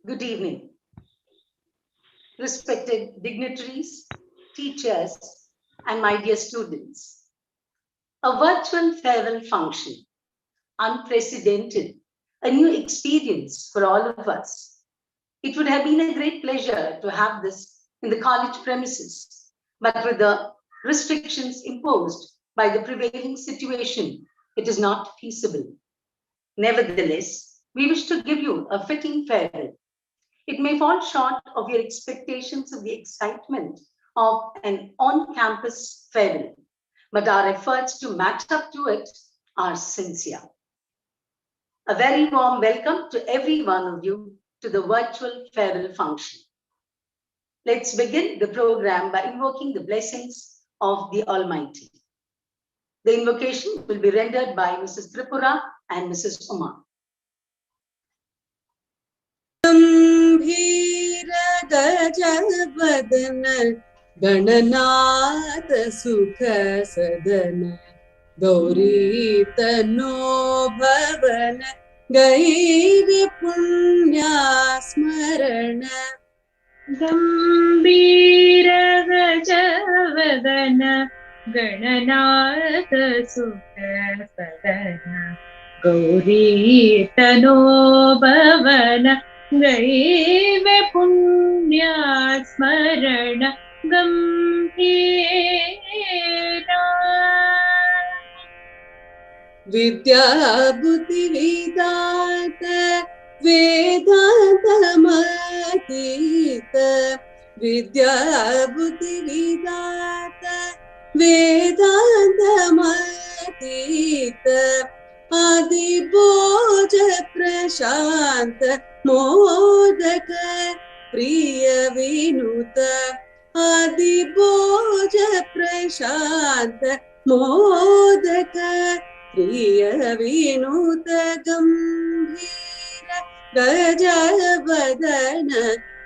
Good evening, respected dignitaries, teachers, and my dear students. A virtual farewell function, unprecedented, a new experience for all of us. It would have been a great pleasure to have this in the college premises, but with the restrictions imposed by the prevailing situation, it is not feasible. Nevertheless, we wish to give you a fitting farewell. It may fall short of your expectations of the excitement of an on campus farewell, but our efforts to match up to it are sincere. A very warm welcome to every one of you to the virtual farewell function. Let's begin the program by invoking the blessings of the Almighty. The invocation will be rendered by Mrs. Tripura and Mrs. Uma. गंभीर गजवदन गणनाथ सुख सदन गौरी तनो भवन गैर पुण्या स्मरण गंभीर गजवदन गणनाथ सुख सदन गौरी तनो भवन गैव पुण्या स्मरण गंभीरा विद्या बुद्धि विदात वेदांत मतीत विद्या बुद्धि विदात वेदांत मतीत आदि बोज प्रशांत मोदक प्रिय विनुत आदि बोज प्रशांत मोदक प्रिय विनुत गंभीर गजवदन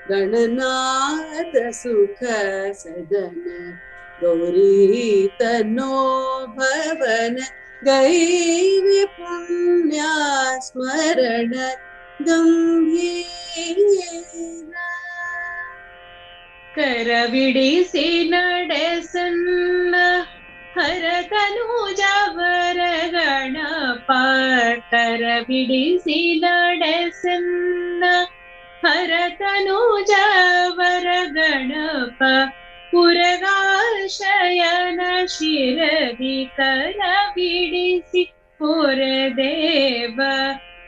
गणनाथ सुख सदन गौरी तनो भवन गैव पुण्या स्मरण गंभीरा करविडिसि ನಡೆಸನ್ನ ಹರತನುಜವರ ಗಣಪ ಕರವಿಡಿಸಿ ನಡೆಸನ್ನ ಹರತನುಜವರ ಗಣಪ ಪುರಗಾಶಯನ ಶಿರದಿ ಕರವಿಡಿಸಿ ಪುರದೇವ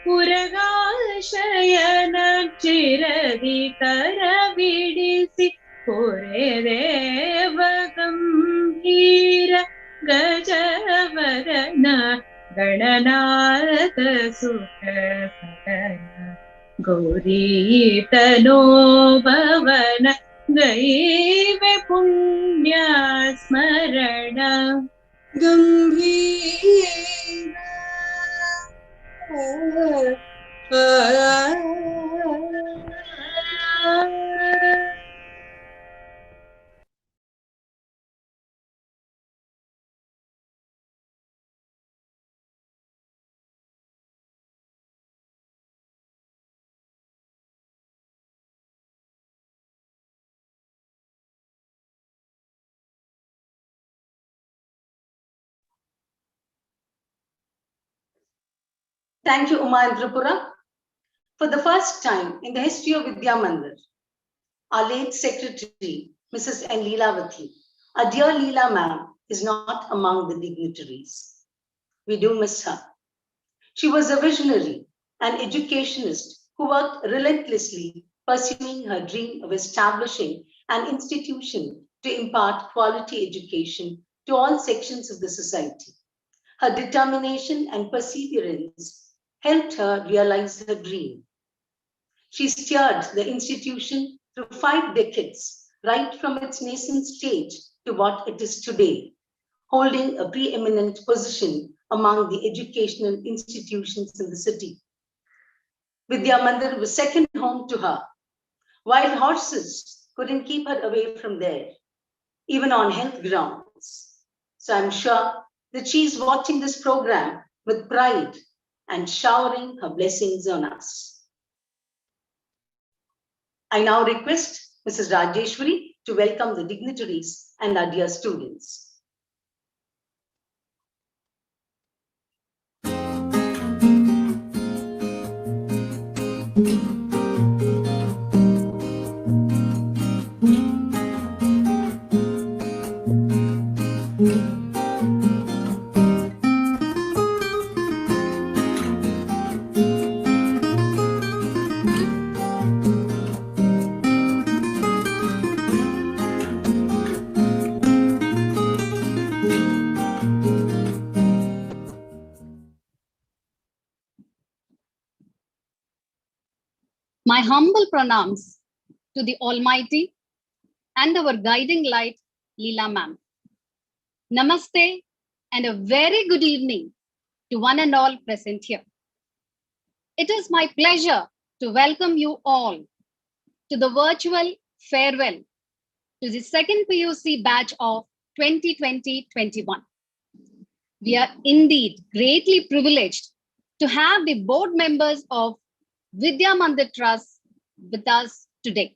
ಪುರಗಾಶಯನ ಶಿರದಿ ಕರವಿಡಿಸಿ ಪುರದೇವ ಗಂಭೀರ ಗಜವದನ ಗಣನಾಥ ಸುಖ ಸದನ ಗೌರಿ ತನೋ ಭವನ ಗೈವ ಪುಣ್ಯ ಸ್ಮರಣ ಗಂಭೀರ Thank you, Uma and Tripura. For the first time in the history of Vidya Mandir, our late secretary, Mrs. N. Leelavathy, our dear Leela ma'am, is not among the dignitaries. We do miss her. She was a visionary and educationist who worked relentlessly pursuing her dream of establishing an institution to impart quality education to all sections of the society. Her determination and perseverance helped her realize her dream. She steered the institution through 5 decades, right from its nascent stage to what it is today, holding a preeminent position among the educational institutions in the city. Vidya Mandir was second home to her. Wild horses couldn't keep her away from there, even on health grounds. So I'm sure that she's watching this program with pride and showering her blessings on us. I now request Mrs. Rajeshwari to welcome the dignitaries and our dear students. My humble pranams to the Almighty and our guiding light, Leela Ma'am. Namaste and a very good evening to one and all present here. It is my pleasure to welcome you all to the virtual farewell to the second PUC batch of 2020-21. We are indeed greatly privileged to have the board members of Vidya Mandir Trust with us today.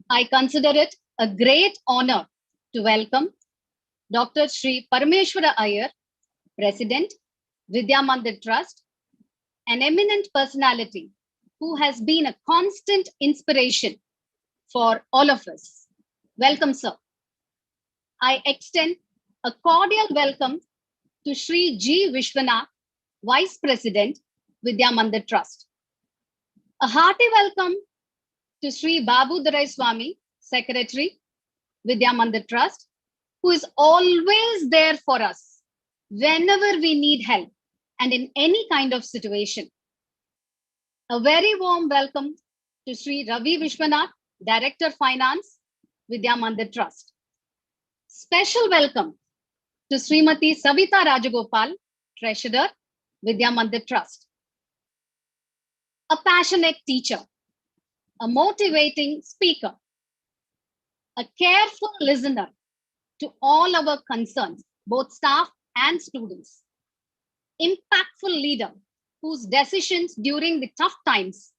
I consider it a great honor to welcome Dr. Sri Parameshwara Iyer, President, Vidya Mandir Trust, an eminent personality who has been a constant inspiration for all of us. Welcome, sir. I extend a cordial welcome to Sri G. Vishwanath, Vice President, Vidya Mandir Trust. A hearty welcome to Sri Babu Durai Swami, Secretary, Vidya Mandir Trust, who is always there for us whenever we need help and in any kind of situation. A very warm welcome to Sri Ravi Vishwanath, Director Finance, Vidya Mandir Trust. Special welcome to Srimati Savita Rajagopal, Treasurer, Vidya Mandir Trust. A passionate teacher, a motivating speaker, a careful listener to all our concerns, both staff and students. Impactful leader whose decisions during the tough times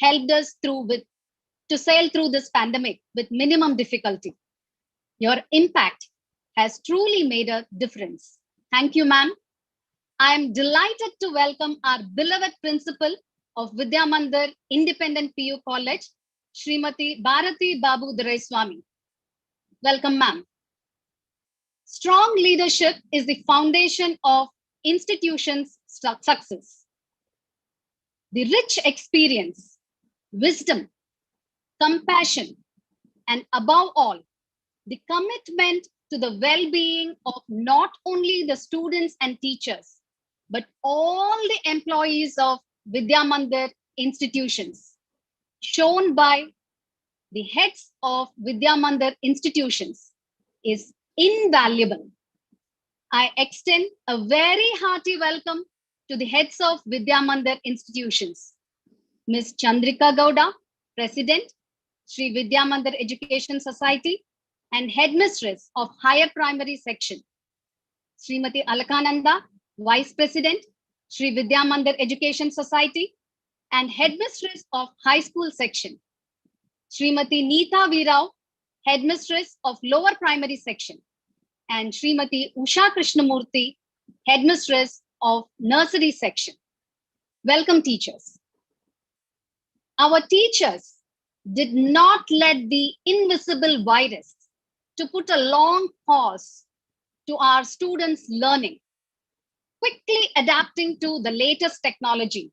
helped us to sail through this pandemic with minimum difficulty. Your impact has truly made a difference. Thank you, ma'am. I am delighted to welcome our beloved principal of Vidya Mandir Independent PU College, Srimati Bharati Babu Durai Swami. Welcome, ma'am. Strong leadership is the foundation of institutions' success. The rich experience, wisdom, compassion, and above all, the commitment to the well-being of not only the students and teachers, but all the employees of Vidya Mandir institutions, shown by the heads of Vidya Mandir institutions, is invaluable. I extend a very hearty welcome to the heads of Vidya Mandir institutions, Ms. Chandrika Gowda, President, Sri Vidya Mandir Education Society, and Headmistress of Higher Primary Section, Srimati Alakananda, Vice President, Sri Vidya Mandir Education Society, and Headmistress of High School Section, Srimati Neeta Virao, Headmistress of Lower Primary Section, and Srimati Usha Krishnamurthy, Headmistress of Nursery Section. Welcome, teachers. Our teachers did not let the invisible virus to put a long pause to our students' learning, quickly adapting to the latest technology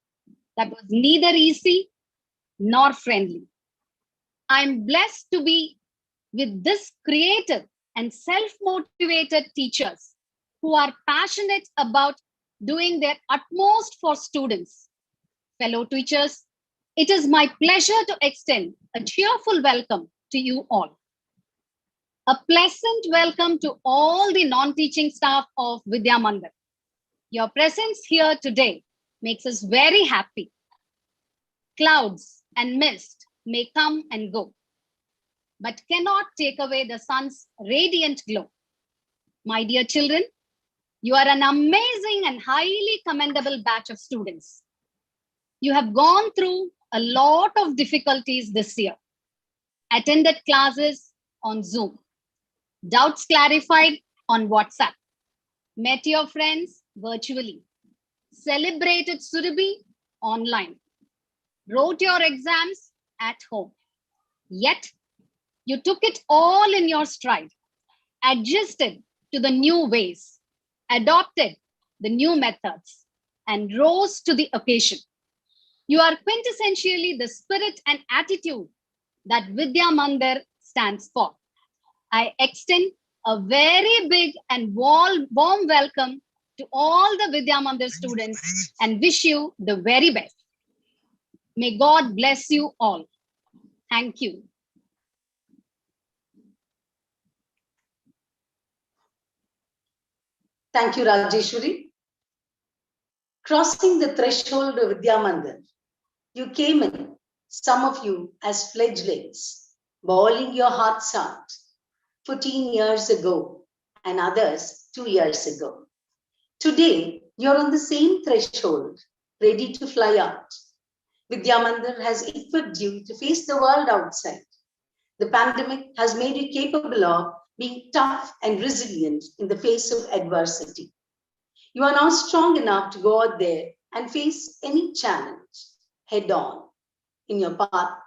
that was neither easy nor friendly. I'm blessed to be with this creative and self-motivated teachers who are passionate about doing their utmost for students. Fellow teachers, it is my pleasure to extend a cheerful welcome to you all. A pleasant welcome to all the non-teaching staff of Vidya Mandir. Your presence here today makes us very happy. Clouds and mist may come and go, but cannot take away the sun's radiant glow. My dear children, you are an amazing and highly commendable batch of students. You have gone through a lot of difficulties this year, attended classes on Zoom, doubts clarified on WhatsApp, met your friends virtually, celebrated Surabhi online, wrote your exams at home. Yet, you took it all in your stride, adjusted to the new ways, adopted the new methods, and rose to the occasion. You are quintessentially the spirit and attitude that Vidya Mandir stands for. I extend a very big and warm welcome to all the Vidya Mandir students and wish you the very best. May God bless you all. Thank you. Thank you, Rajeshwari. Crossing the threshold of Vidya Mandir, you came in, some of you as fledglings, bawling your hearts out 14 years ago and others 2 years ago. Today, you're on the same threshold, ready to fly out. Vidya Mandir has equipped you to face the world outside. The pandemic has made you capable of being tough and resilient in the face of adversity. You are now strong enough to go out there and face any challenge head on in your path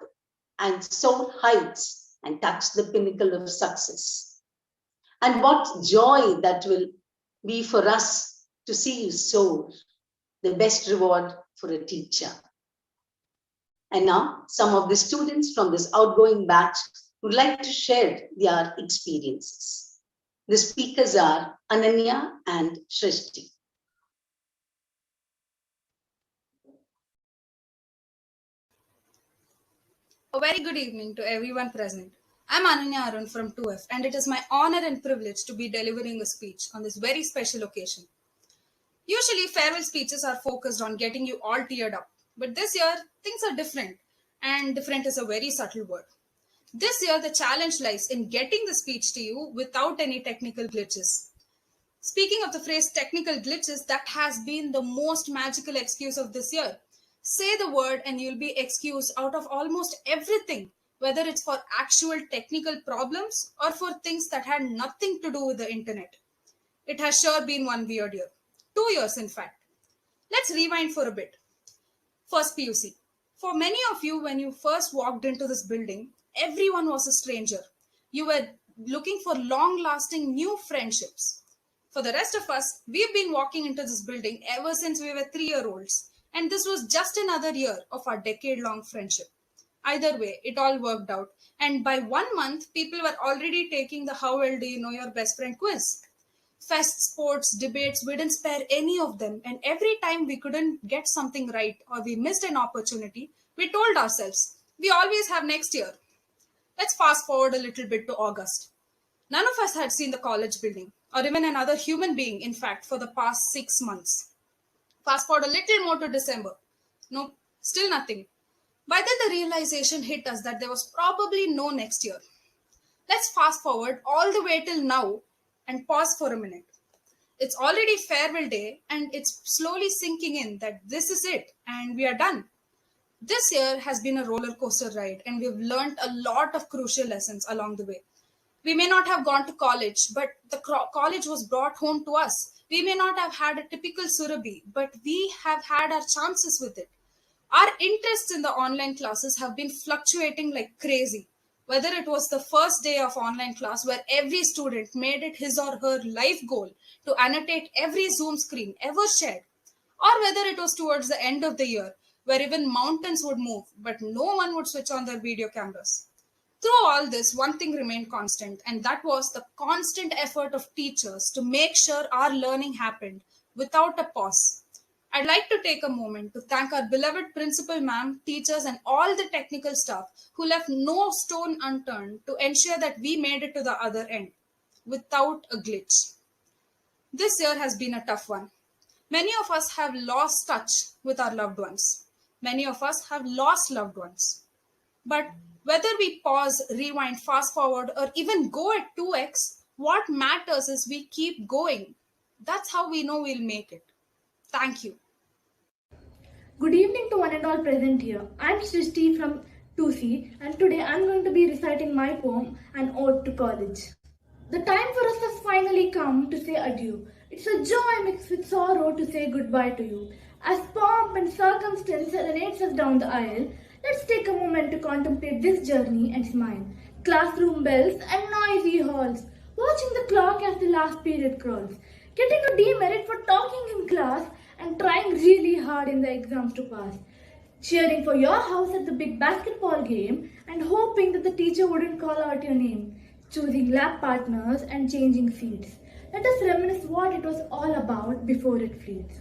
and soar heights and touch the pinnacle of success. And what joy that will be for us to see you soar, the best reward for a teacher. And now, some of the students from this outgoing batch would like to share their experiences. The speakers are Ananya and Shrishti. A very good evening to everyone present. I'm Ananya Arun from 2F, and it is my honor and privilege to be delivering a speech on this very special occasion. Usually, farewell speeches are focused on getting you all teared up, but this year, things are different, and different is a very subtle word. This year, the challenge lies in getting the speech to you without any technical glitches. Speaking of the phrase technical glitches, that has been the most magical excuse of this year. Say the word and you'll be excused out of almost everything, whether it's for actual technical problems or for things that had nothing to do with the internet. It has sure been one weird year. 2 years, in fact. Let's rewind for a bit. First, PUC. For many of you, when you first walked into this building, everyone was a stranger. You were looking for long-lasting new friendships. For the rest of us, we've been walking into this building ever since we were 3-year-olds, and this was just another year of our decade-long friendship. Either way, it all worked out, and by 1 month, people were already taking the "How well do you know your best friend" quiz. Fests, sports, debates, we didn't spare any of them, and every time we couldn't get something right or we missed an opportunity, we told ourselves, we always have next year. Let's fast forward a little bit to August. None of us had seen the college building, or even another human being, in fact, for the past 6 months. Fast forward a little more to December. No, still nothing. By then, the realization hit us that there was probably no next year. Let's fast forward all the way till now and pause for a minute. It's already farewell day, and it's slowly sinking in that this is it and we are done. This year has been a roller coaster ride, and we've learned a lot of crucial lessons along the way. We may not have gone to college, but the college was brought home to us. We may not have had a typical Surabhi, but we have had our chances with it. Our interests in the online classes have been fluctuating like crazy. Whether it was the first day of online class where every student made it his or her life goal to annotate every Zoom screen ever shared, or whether it was towards the end of the year where even mountains would move, but no one would switch on their video cameras. Through all this, one thing remained constant, and that was the constant effort of teachers to make sure our learning happened without a pause. I'd like to take a moment to thank our beloved principal ma'am, teachers, and all the technical staff who left no stone unturned to ensure that we made it to the other end without a glitch. This year has been a tough one. Many of us have lost touch with our loved ones. Many of us have lost loved ones. But whether we pause, rewind, fast forward, or even go at 2x, what matters is we keep going. That's how we know we'll make it. Thank you. Good evening to one and all present here. I'm Srishti from 2C, and today I'm going to be reciting my poem, An Ode to College. The time for us has finally come to say adieu. It's a joy mixed with sorrow to say goodbye to you. As pomp and circumstance serenades us down the aisle, let's take a moment to contemplate this journey and smile. Classroom bells and noisy halls, watching the clock as the last period crawls, getting a demerit for talking in class and trying really hard in the exams to pass. Cheering for your house at the big basketball game and hoping that the teacher wouldn't call out your name. Choosing lab partners and changing seats. Let us reminisce what it was all about before it fleets.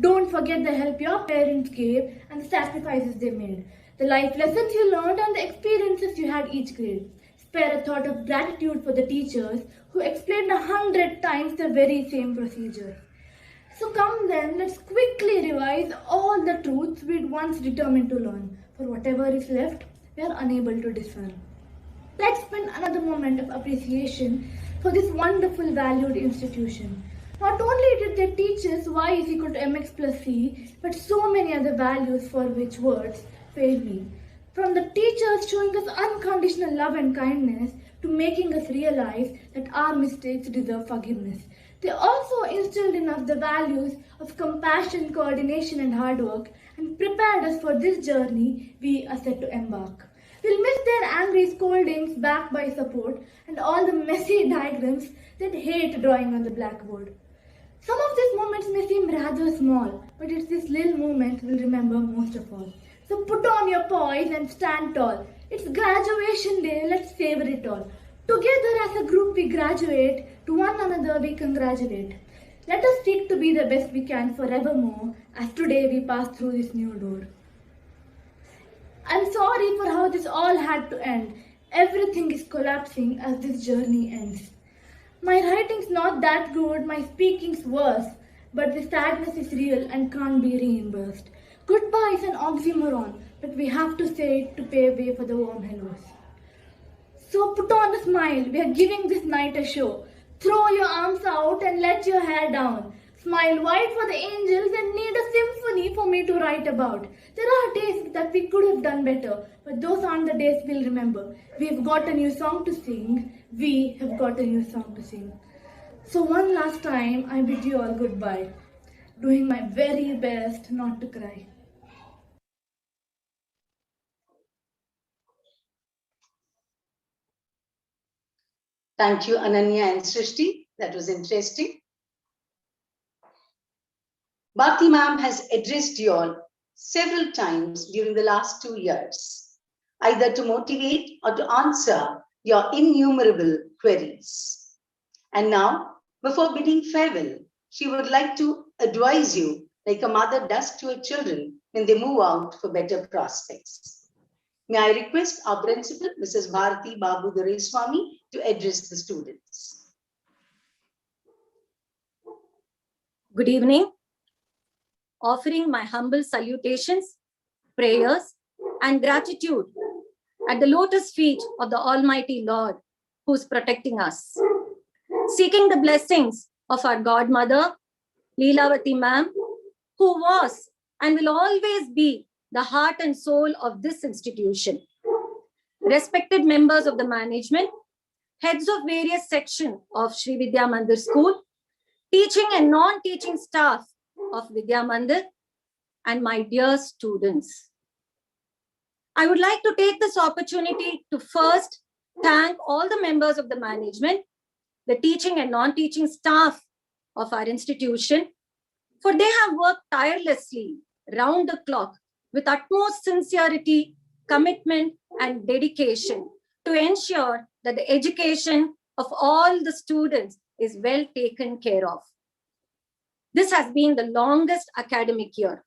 Don't forget the help your parents gave and the sacrifices they made. The life lessons you learned and the experiences you had each grade. Spare a thought of gratitude for the teachers who explained 100 times the very same procedure. So come then, let's quickly revise all the truths we'd once determined to learn. For whatever is left, we are unable to discern. Let's spend another moment of appreciation for this wonderful valued institution. Not only did they teach us y is equal to mx plus c, but so many other values for which words fail me. From the teachers showing us unconditional love and kindness to making us realize that our mistakes deserve forgiveness. They also instilled in us the values of compassion, coordination, and hard work and prepared us for this journey we are set to embark. We'll miss their angry scoldings backed by support and all the messy diagrams that hate drawing on the blackboard. Some of these moments may seem rather small, but it's this little moment we'll remember most of all. So put on your poise and stand tall. It's graduation day, let's savor it all. Together as a group we graduate, to one another we congratulate. Let us seek to be the best we can forevermore, as today we pass through this new door. I'm sorry for how this all had to end. Everything is collapsing as this journey ends. My writing's not that good, my speaking's worse, but the sadness is real and can't be reimbursed. Goodbye is an oxymoron, but we have to say it to pay way for the warm hellos. So put on a smile, we are giving this night a show. Throw your arms out and let your hair down. Smile wide for the angels and need a symphony for me to write about. There are days that we could have done better, but those aren't the days we'll remember. We've got a new song to sing. We have got a new song to sing. So one last time, I bid you all goodbye, doing my very best not to cry. Thank you, Ananya and Srishti. That was interesting. Bhakti ma'am has addressed you all several times during the last 2 years, either to motivate or to answer your innumerable queries. And now, before bidding farewell, she would like to advise you like a mother does to her children when they move out for better prospects. May I request our principal, Mrs. Bharati Babu Doraiswamy, to address the students. Good evening. Offering my humble salutations, prayers, and gratitude at the lotus feet of the Almighty Lord who's protecting us. Seeking the blessings of our Godmother, Leelavati ma'am, who was and will always be the heart and soul of this institution. Respected members of the management, heads of various sections of Sri Vidya Mandir School, teaching and non-teaching staff of Vidya Mandir, and my dear students. I would like to take this opportunity to first thank all the members of the management, the teaching and non-teaching staff of our institution, for they have worked tirelessly round the clock with utmost sincerity, commitment, and dedication to ensure that the education of all the students is well taken care of. This has been the longest academic year,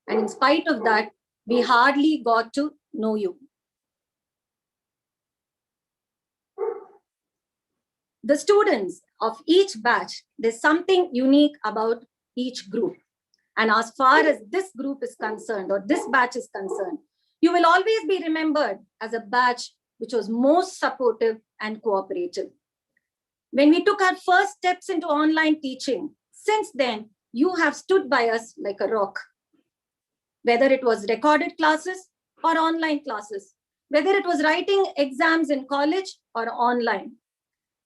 and in spite of that, we hardly got to know you. The students of each batch, there's something unique about each group. And as far as this group is concerned, or this batch is concerned, you will always be remembered as a batch which was most supportive and cooperative. When we took our first steps into online teaching, since then, you have stood by us like a rock. Whether it was recorded classes or online classes, whether it was writing exams in college or online,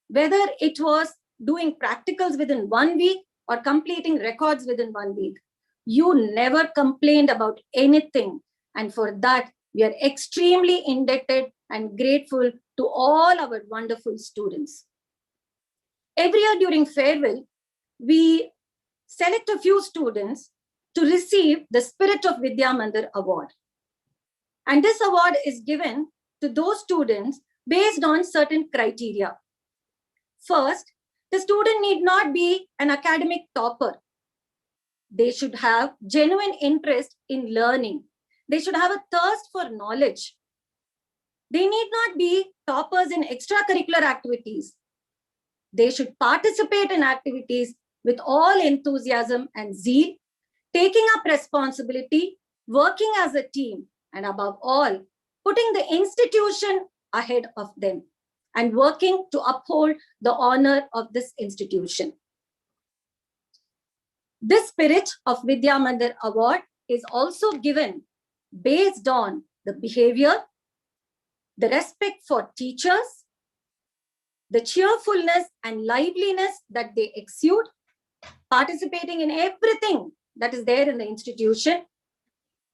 whether it was doing practicals within 1 week or completing records within 1 week, you never complained about anything. And for that, we are extremely indebted and grateful to all our wonderful students. Every year during farewell, we select a few students to receive the Spirit of Vidya Mandir Award. And this award is given to those students based on certain criteria. First, the student need not be an academic topper. They should have genuine interest in learning. They should have a thirst for knowledge. They need not be toppers in extracurricular activities. They should participate in activities with all enthusiasm and zeal, taking up responsibility, working as a team, and above all, putting the institution ahead of them and working to uphold the honor of this institution. This Spirit of Vidya Mandir Award is also given based on the behavior, the respect for teachers, the cheerfulness and liveliness that they exude, participating in everything that is there in the institution.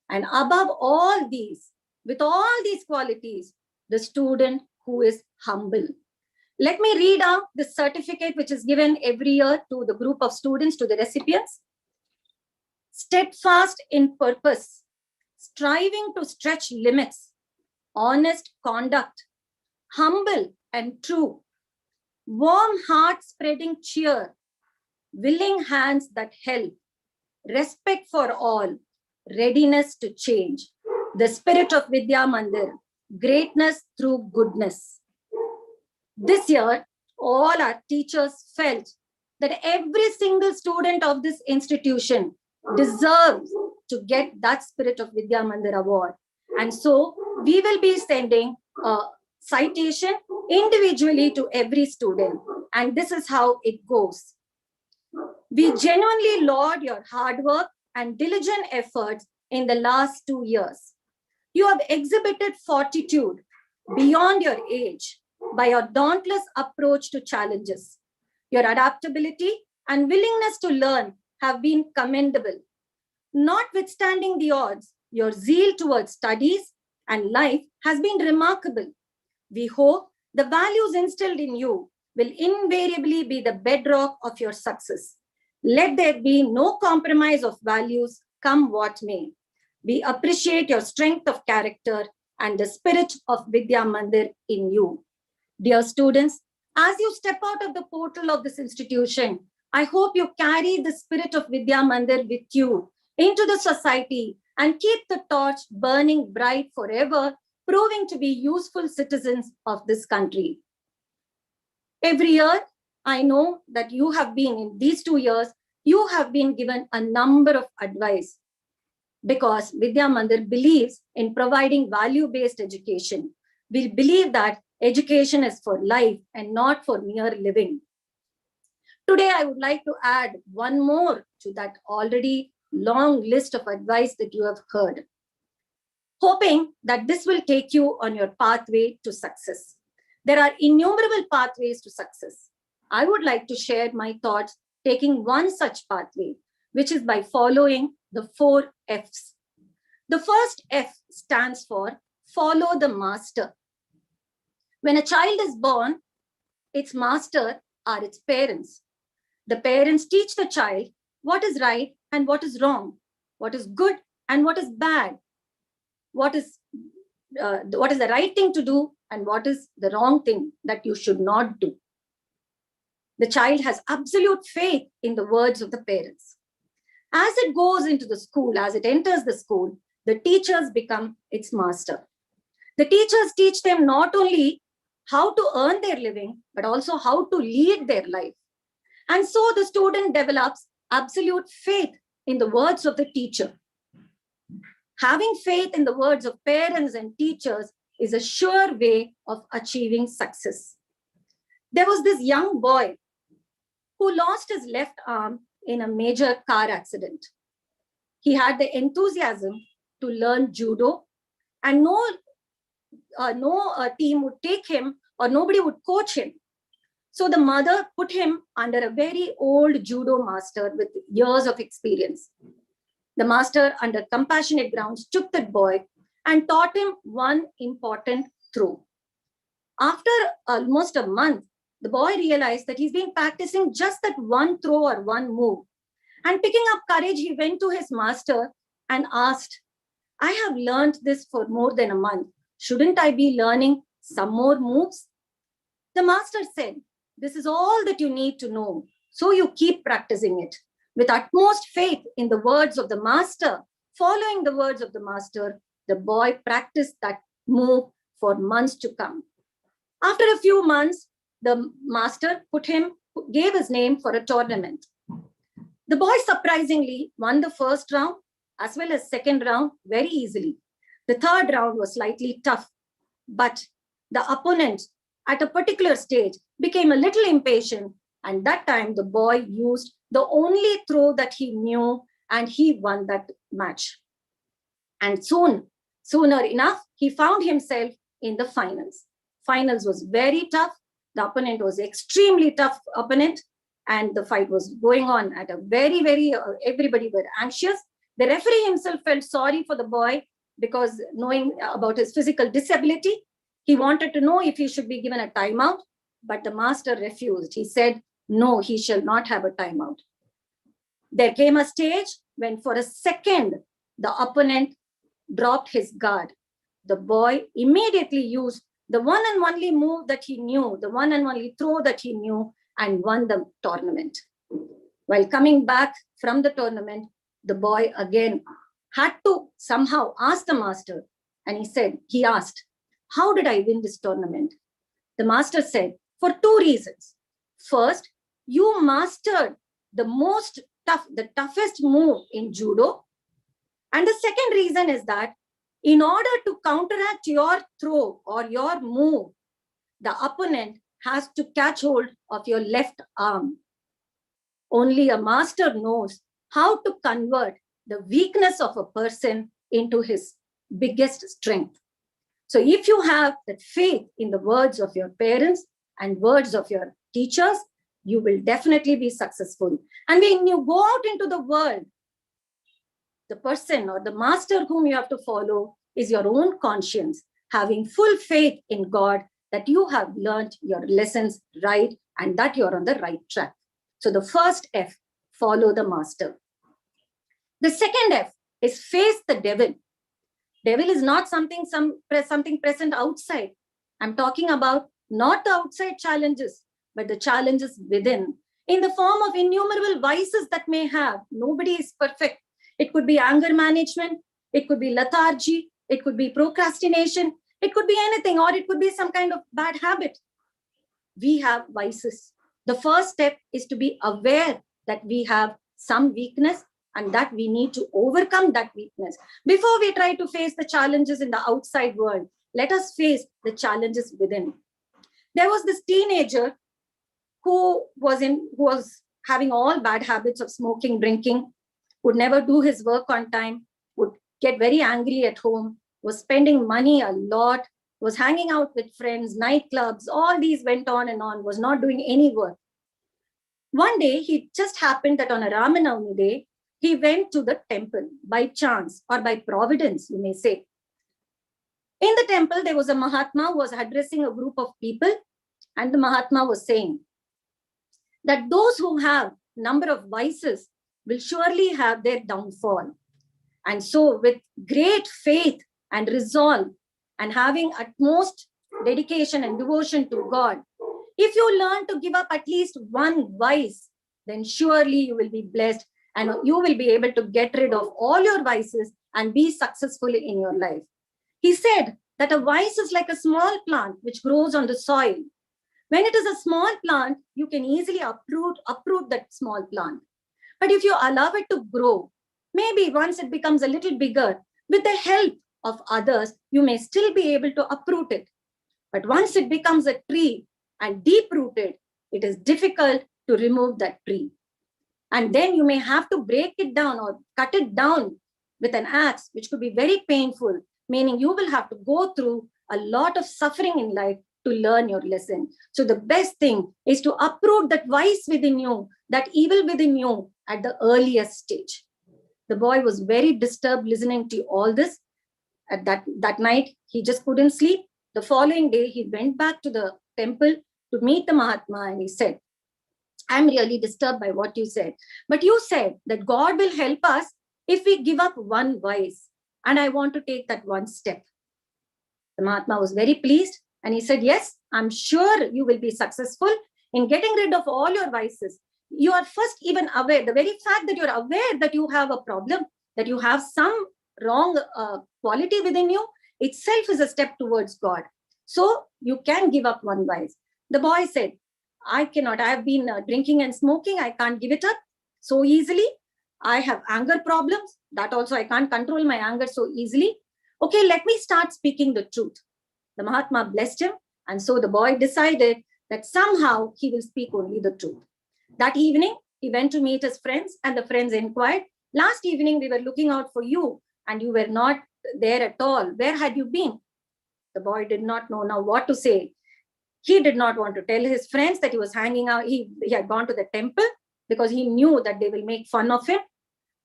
And above all these, with all these qualities, the student who is humble. Let me read out the certificate which is given every year to the group of students, to the recipients. Steadfast in purpose, striving to stretch limits, honest conduct, humble and true, warm heart spreading cheer, willing hands that help, respect for all, readiness to change, the spirit of Vidya Mandir, greatness through goodness. This year, all our teachers felt that every single student of this institution deserves to get that Spirit of Vidya Mandir Award. And so we will be sending a citation individually to every student. And this is how it goes. We genuinely laud your hard work and diligent efforts in the last 2 years. You have exhibited fortitude beyond your age by your dauntless approach to challenges. Your adaptability and willingness to learn have been commendable. Notwithstanding the odds, your zeal towards studies and life has been remarkable. We hope the values instilled in you will invariably be the bedrock of your success. Let there be no compromise of values, come what may. We appreciate your strength of character and the spirit of Vidya Mandir in you. Dear students, as you step out of the portal of this institution, I hope you carry the spirit of Vidya Mandir with you into the society and keep the torch burning bright forever, proving to be useful citizens of this country. Every year, I know that you have been, in these 2 years, you have been given a number of advice, because Vidya Mandir believes in providing value-based education. We believe that education is for life and not for mere living. Today, I would like to add one more to that already long list of advice that you have heard, hoping that this will take you on your pathway to success. There are innumerable pathways to success. I would like to share my thoughts taking one such pathway, which is by following the 4 F's. The first F stands for follow the master. When a child is born, its master are its parents. The parents teach the child what is right and what is wrong, what is good and what is bad, what is the right thing to do and what is the wrong thing that you should not do. The child has absolute faith in the words of the parents. As it goes into the school, as it enters the school, the teachers become its master. The teachers teach them not only how to earn their living, but also how to lead their life. And so the student develops absolute faith in the words of the teacher. Having faith in the words of parents and teachers is a sure way of achieving success. There was this young boy who lost his left arm in a major car accident. He had the enthusiasm to learn judo, and no team would take him or nobody would coach him. So the mother put him under a very old judo master with years of experience. The master, under compassionate grounds, took that boy and taught him one important throw. After almost a month, the boy realized that he's been practicing just that one throw or one move. And picking up courage, he went to his master and asked, I have learned this for more than a month. Shouldn't I be learning some more moves? The master said, this is all that you need to know. So you keep practicing it. With utmost faith in the words of the master, following the words of the master, the boy practiced that move for months to come. After a few months, the master gave his name for a tournament. The boy surprisingly won the first round as well as second round very easily. The third round was slightly tough, but the opponent at a particular stage became a little impatient, and that time the boy used the only throw that he knew and he won that match. And sooner enough, he found himself in the finals. Finals was very tough. The opponent was extremely tough opponent, and the fight was going on at a very, everybody were anxious. The referee himself felt sorry for the boy because knowing about his physical disability, he wanted to know if he should be given a timeout, but the master refused. He said, no, he shall not have a timeout. There came a stage when for a second, the opponent dropped his guard. The boy immediately used the one and only move that he knew, the one and only throw that he knew, and won the tournament. While coming back from the tournament, the boy again had to somehow ask the master, and he asked, how did I win this tournament? The master said, for two reasons. First, you mastered the toughest move in judo. And the second reason is that in order to counteract your throw or your move, the opponent has to catch hold of your left arm. Only a master knows how to convert the weakness of a person into his biggest strength. So if you have that faith in the words of your parents and words of your teachers, you will definitely be successful. And when you go out into the world, the person or the master whom you have to follow is your own conscience, having full faith in God that you have learned your lessons right and that you're on the right track. So the first F, follow the master. The second F is face the devil. Devil is not something present outside. I'm talking about not the outside challenges, but the challenges within, in the form of innumerable vices that may have. Nobody is perfect. It could be anger management, it could be lethargy, it could be procrastination, it could be anything, or it could be some kind of bad habit. We have vices. The first step is to be aware that we have some weakness and that we need to overcome that weakness. Before we try to face the challenges in the outside world, let us face the challenges within. There was this teenager who was having all bad habits of smoking, drinking, would never do his work on time, would get very angry at home, was spending money a lot, was hanging out with friends, nightclubs, all these went on and on, was not doing any work. One day, he just happened that on a Ramanavami day, he went to the temple by chance or by providence, you may say. In the temple, there was a Mahatma who was addressing a group of people, and the Mahatma was saying that those who have number of vices will surely have their downfall. And so with great faith and resolve and having utmost dedication and devotion to God, if you learn to give up at least one vice, then surely you will be blessed and you will be able to get rid of all your vices and be successful in your life. He said that a vice is like a small plant which grows on the soil. When it is a small plant, you can easily uproot that small plant. But if you allow it to grow, maybe once it becomes a little bigger, with the help of others, you may still be able to uproot it. But once it becomes a tree and deep rooted, it is difficult to remove that tree. And then you may have to break it down or cut it down with an axe, which could be very painful, meaning you will have to go through a lot of suffering in life to learn your lesson. So the best thing is to uproot that vice within you, that evil within you at the earliest stage. The boy was very disturbed listening to all this. At that night, he just couldn't sleep. The following day, he went back to the temple to meet the Mahatma, and he said, I'm really disturbed by what you said. But you said that God will help us if we give up one vice. And I want to take that one step. The Mahatma was very pleased. And he said, yes, I'm sure you will be successful in getting rid of all your vices. You are first even aware, the very fact that you're aware that you have a problem, that you have some wrong quality within you, itself is a step towards God. So you can give up one vice. The boy said, I cannot. I have been drinking and smoking. I can't give it up so easily. I have anger problems. That also, I can't control my anger so easily. Okay, let me start speaking the truth. The Mahatma blessed him. And so the boy decided that somehow he will speak only the truth. That evening, he went to meet his friends, and the friends inquired, last evening we were looking out for you and you were not there at all. Where had you been? The boy did not know now what to say. He did not want to tell his friends that he was hanging out. He had gone to the temple because he knew that they will make fun of him.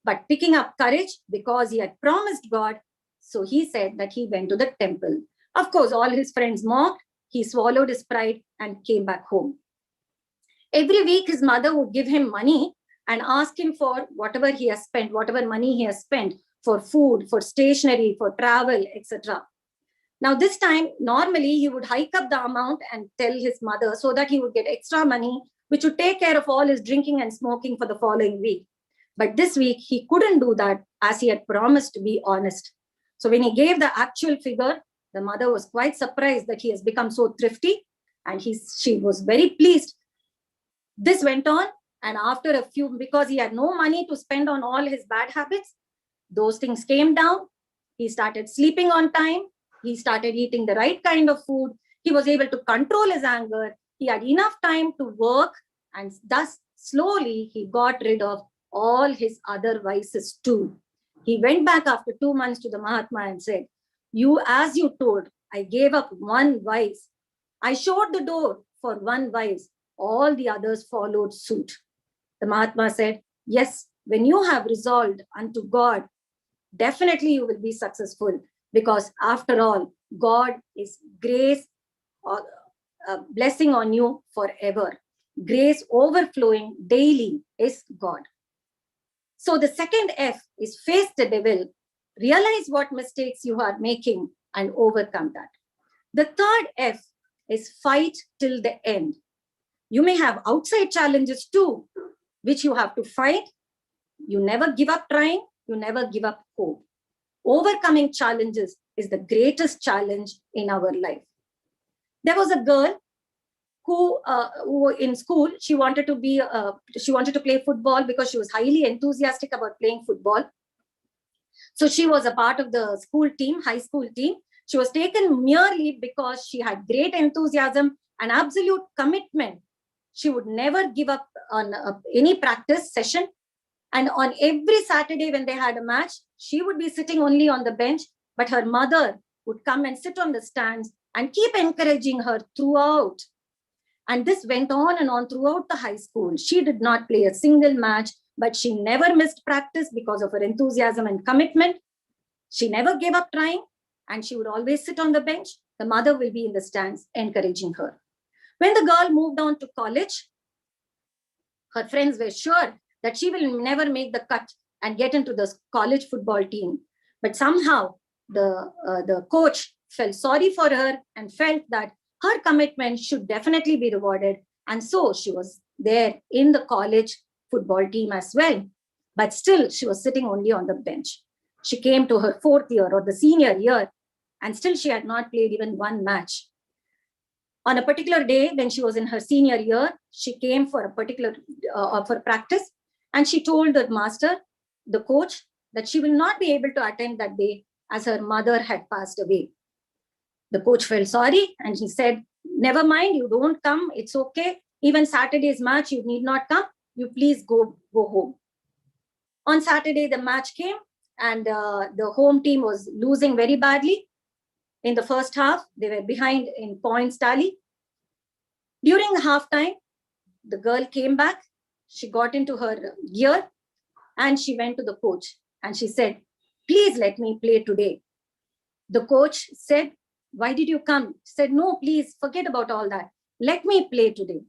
But picking up courage because he had promised God, so he said that he went to the temple. Of course, all his friends mocked. He swallowed his pride and came back home. Every week, his mother would give him money and ask him for whatever he has spent, whatever money he has spent for food, for stationery, for travel, etc. Now, this time, normally, he would hike up the amount and tell his mother so that he would get extra money, which would take care of all his drinking and smoking for the following week. But this week, he couldn't do that as he had promised to be honest. So when he gave the actual figure, the mother was quite surprised that he has become so thrifty, and she was very pleased. This went on, and after a few, because he had no money to spend on all his bad habits, those things came down. He started sleeping on time. He started eating the right kind of food. He was able to control his anger. He had enough time to work, and thus slowly he got rid of all his other vices too. He went back after 2 months to the Mahatma and said, as you told, I gave up one vice. I showed the door for one vice. All the others followed suit. The Mahatma said, yes, when you have resolved unto God, definitely you will be successful, because after all, God is grace, blessing on you forever. Grace overflowing daily is God. So the second F is face the devil, realize what mistakes you are making and overcome that. The third F is fight till the end. You may have outside challenges too, which you have to fight. You never give up trying. You never give up hope. Overcoming challenges is the greatest challenge in our life. There was a girl who in school, she wanted to play football because she was highly enthusiastic about playing football. So she was a part of the school team, high school team. She was taken merely because she had great enthusiasm and absolute commitment. She would never give up on any practice session. And on every Saturday when they had a match, she would be sitting only on the bench, but her mother would come and sit on the stands and keep encouraging her throughout. And this went on and on throughout the high school. She did not play a single match, but she never missed practice because of her enthusiasm and commitment. She never gave up trying, and she would always sit on the bench. The mother will be in the stands encouraging her. When the girl moved on to college, her friends were sure that she will never make the cut and get into the college football team. But somehow the coach felt sorry for her and felt that her commitment should definitely be rewarded. And so she was there in the college football team as well. but still she was sitting only on the bench. She came to her 4th year or the senior year, and still she had not played even one match. On a particular day when she was in her senior year, she came for a particular for practice, and she told the master, the coach, that she will not be able to attend that day as her mother had passed away. The coach felt sorry and he said, never mind, you don't come, it's okay. Even Saturday's match, you need not come. You please go home. On Saturday, the match came and the home team was losing very badly. In the first half, they were behind in points tally. During the halftime, the girl came back. She got into her gear and she went to the coach and she said, please let me play today. The coach said, why did you come? She said, no, please forget about all that. Let me play today.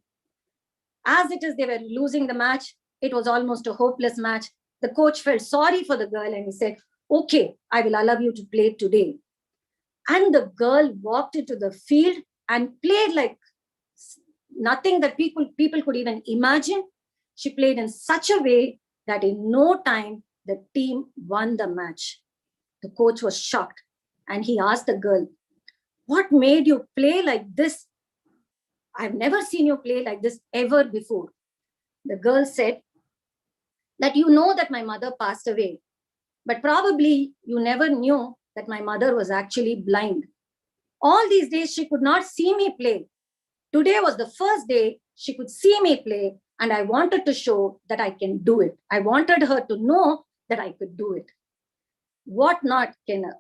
As it is, they were losing the match. It was almost a hopeless match. The coach felt sorry for the girl and he said, okay, I will allow you to play today. And the girl walked into the field and played like nothing that people could even imagine. She played in such a way that in no time, the team won the match. The coach was shocked and he asked the girl, what made you play like this? I've never seen you play like this ever before. The girl said that you know that my mother passed away, but probably you never knew that my mother was actually blind. All these days, she could not see me play. Today was the first day she could see me play, and I wanted to show that I can do it. I wanted her to know that I could do it. What not can a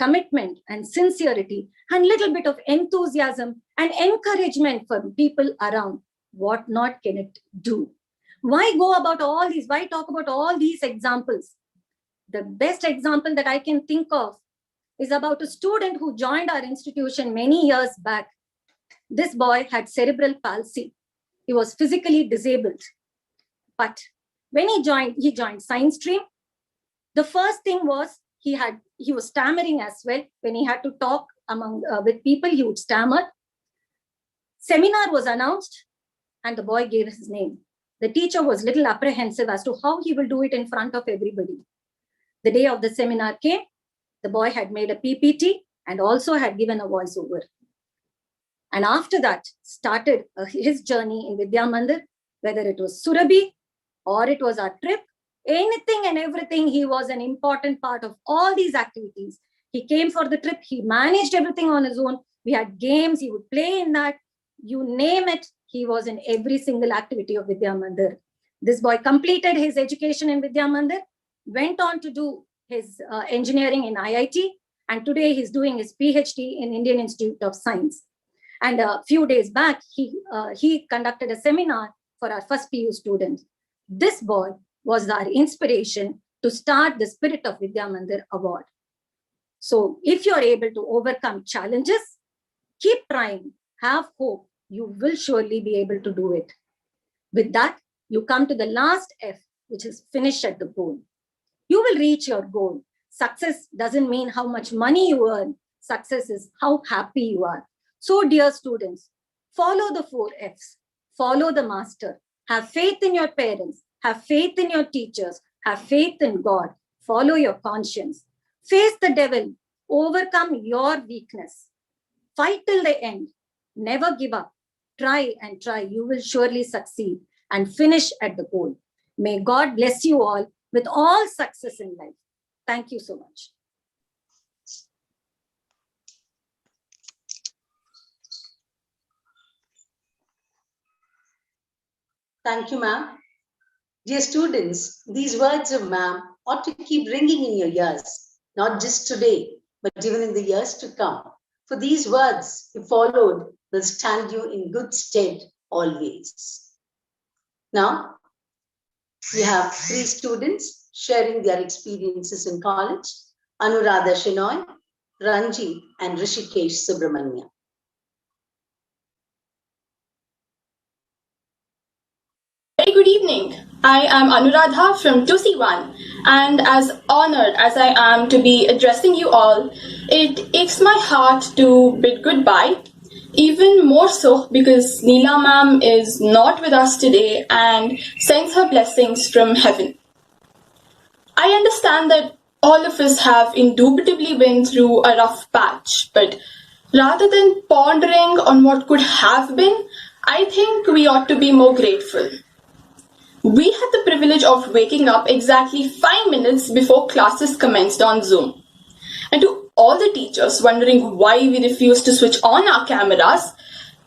commitment and sincerity and little bit of enthusiasm and encouragement from people around, what not can it do? Why go about all these? Why talk about all these examples? The best example that I can think of is about a student who joined our institution many years back. This boy had cerebral palsy. He was physically disabled. But when he joined science stream. The first thing was he was stammering as well. When he had to talk with people, he would stammer. Seminar was announced and the boy gave his name. The teacher was little apprehensive as to how he will do it in front of everybody. The day of the seminar came, the boy had made a PPT and also had given a voiceover. And after that started his journey in Vidya Mandir, whether it was Surabhi or it was our trip, anything and everything, he was an important part of all these activities. He came for the trip, he managed everything on his own. We had games, he would play in that. You name it, he was in every single activity of Vidya Mandir. This boy completed his education in Vidya Mandir, went on to do his engineering in IIT, and today he's doing his PhD in Indian Institute of Science. And a few days back, he conducted a seminar for our first PU students. This boy was our inspiration to start the Spirit of Vidya Mandir Award. So if you're able to overcome challenges, keep trying, have hope, you will surely be able to do it. With that, you come to the last F, which is finish at the goal. You will reach your goal. Success doesn't mean how much money you earn. Success is how happy you are. So dear students, follow the 4 Fs. Follow the master. Have faith in your parents. Have faith in your teachers. Have faith in God. Follow your conscience. Face the devil. Overcome your weakness. Fight till the end. Never give up. Try and try. You will surely succeed and finish at the goal. May God bless you all with all success in life. Thank you so much. Thank you, ma'am. Dear students, these words of ma'am ought to keep ringing in your ears, not just today, but even in the years to come. For these words, if followed, will stand you in good stead always. Now, we have 3 students sharing their experiences in college: Anuradha Shenoy, Ranji, and Rishikesh Subramanya. Very good evening. I am Anuradha from 2C1, and as honored as I am to be addressing you all, it aches my heart to bid goodbye, even more so because Neela ma'am is not with us today and sends her blessings from heaven. I understand that all of us have indubitably been through a rough patch, but rather than pondering on what could have been, I think we ought to be more grateful. We had the privilege of waking up exactly 5 minutes before classes commenced on Zoom. And to all the teachers wondering why we refused to switch on our cameras,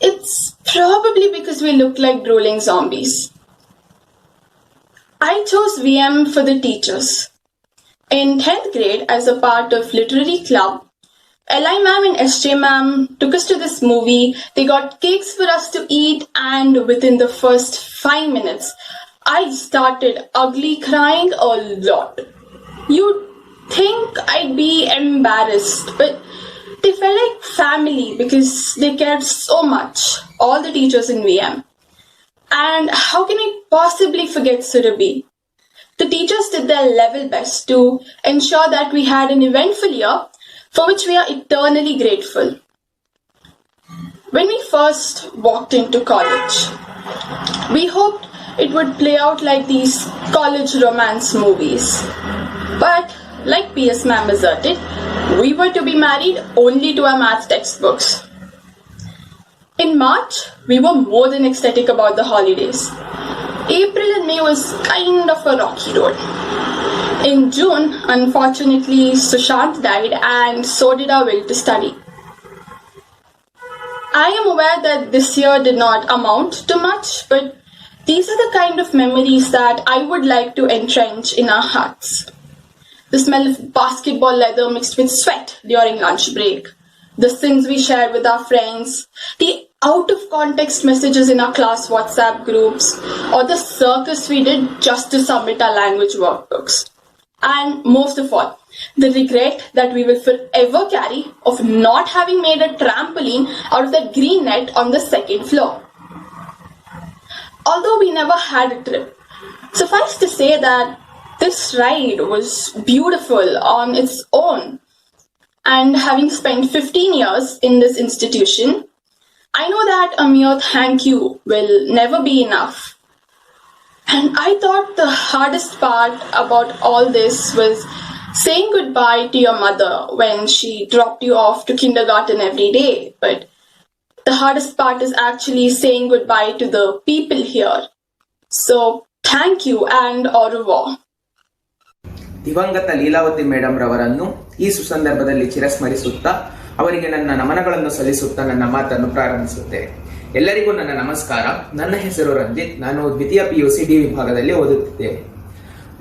it's probably because we look like drooling zombies. I chose VM for the teachers. In 10th grade, as a part of literary club, Li ma'am and SJ ma'am took us to this movie. They got cakes for us to eat, and within the first 5 minutes, I started ugly crying a lot. You'd think I'd be embarrassed, but they felt like family because they cared so much, all the teachers in VM. And how can I possibly forget Surabhi? The teachers did their level best to ensure that we had an eventful year for which we are eternally grateful. When we first walked into college, we hoped it would play out like these college romance movies. But like PS ma'am asserted, we were to be married only to our math textbooks. In March, we were more than ecstatic about the holidays. April and May was kind of a rocky road. In June, unfortunately, Sushant died, and so did our will to study. I am aware that this year did not amount to much, but these are the kind of memories that I would like to entrench in our hearts. The smell of basketball leather mixed with sweat during lunch break, the sins we shared with our friends, the out-of-context messages in our class WhatsApp groups, or the circus we did just to submit our language workbooks. And most of all, the regret that we will forever carry of not having made a trampoline out of that green net on the second floor. Although we never had a trip, suffice to say that this ride was beautiful on its own. And having spent 15 years in this institution, I know that a mere thank you will never be enough. And I thought the hardest part about all this was saying goodbye to your mother when she dropped you off to kindergarten every day. But the hardest part is actually saying goodbye to the people here. So thank you and au revoir. ದಿವಂಗತ Leelavathi madam ರವರನ್ನು ಈ ಸುಸಂದರ್ಭದಲ್ಲಿ ಚಿರಸ್ಮರಿಸುತ್ತಾ ಅವರಿಗೆ ನನ್ನ ನಮನಗಳನ್ನು ಸಲ್ಲಿಸುತ್ತಾ ನನ್ನ ಮಾತನ್ನು ಪ್ರಾರಂಭಿಸುತ್ತೇನೆ. ಎಲ್ಲರಿಗೂ ನನ್ನ ನಮಸ್ಕಾರ. ನನ್ನ ಹೆಸರು ರಂಜಿತ್. ನಾನು ದ್ವಿತೀಯ PUC ಡಿ ವಿಭಾಗದಲ್ಲಿ ಓದುತ್ತಿದ್ದೇನೆ.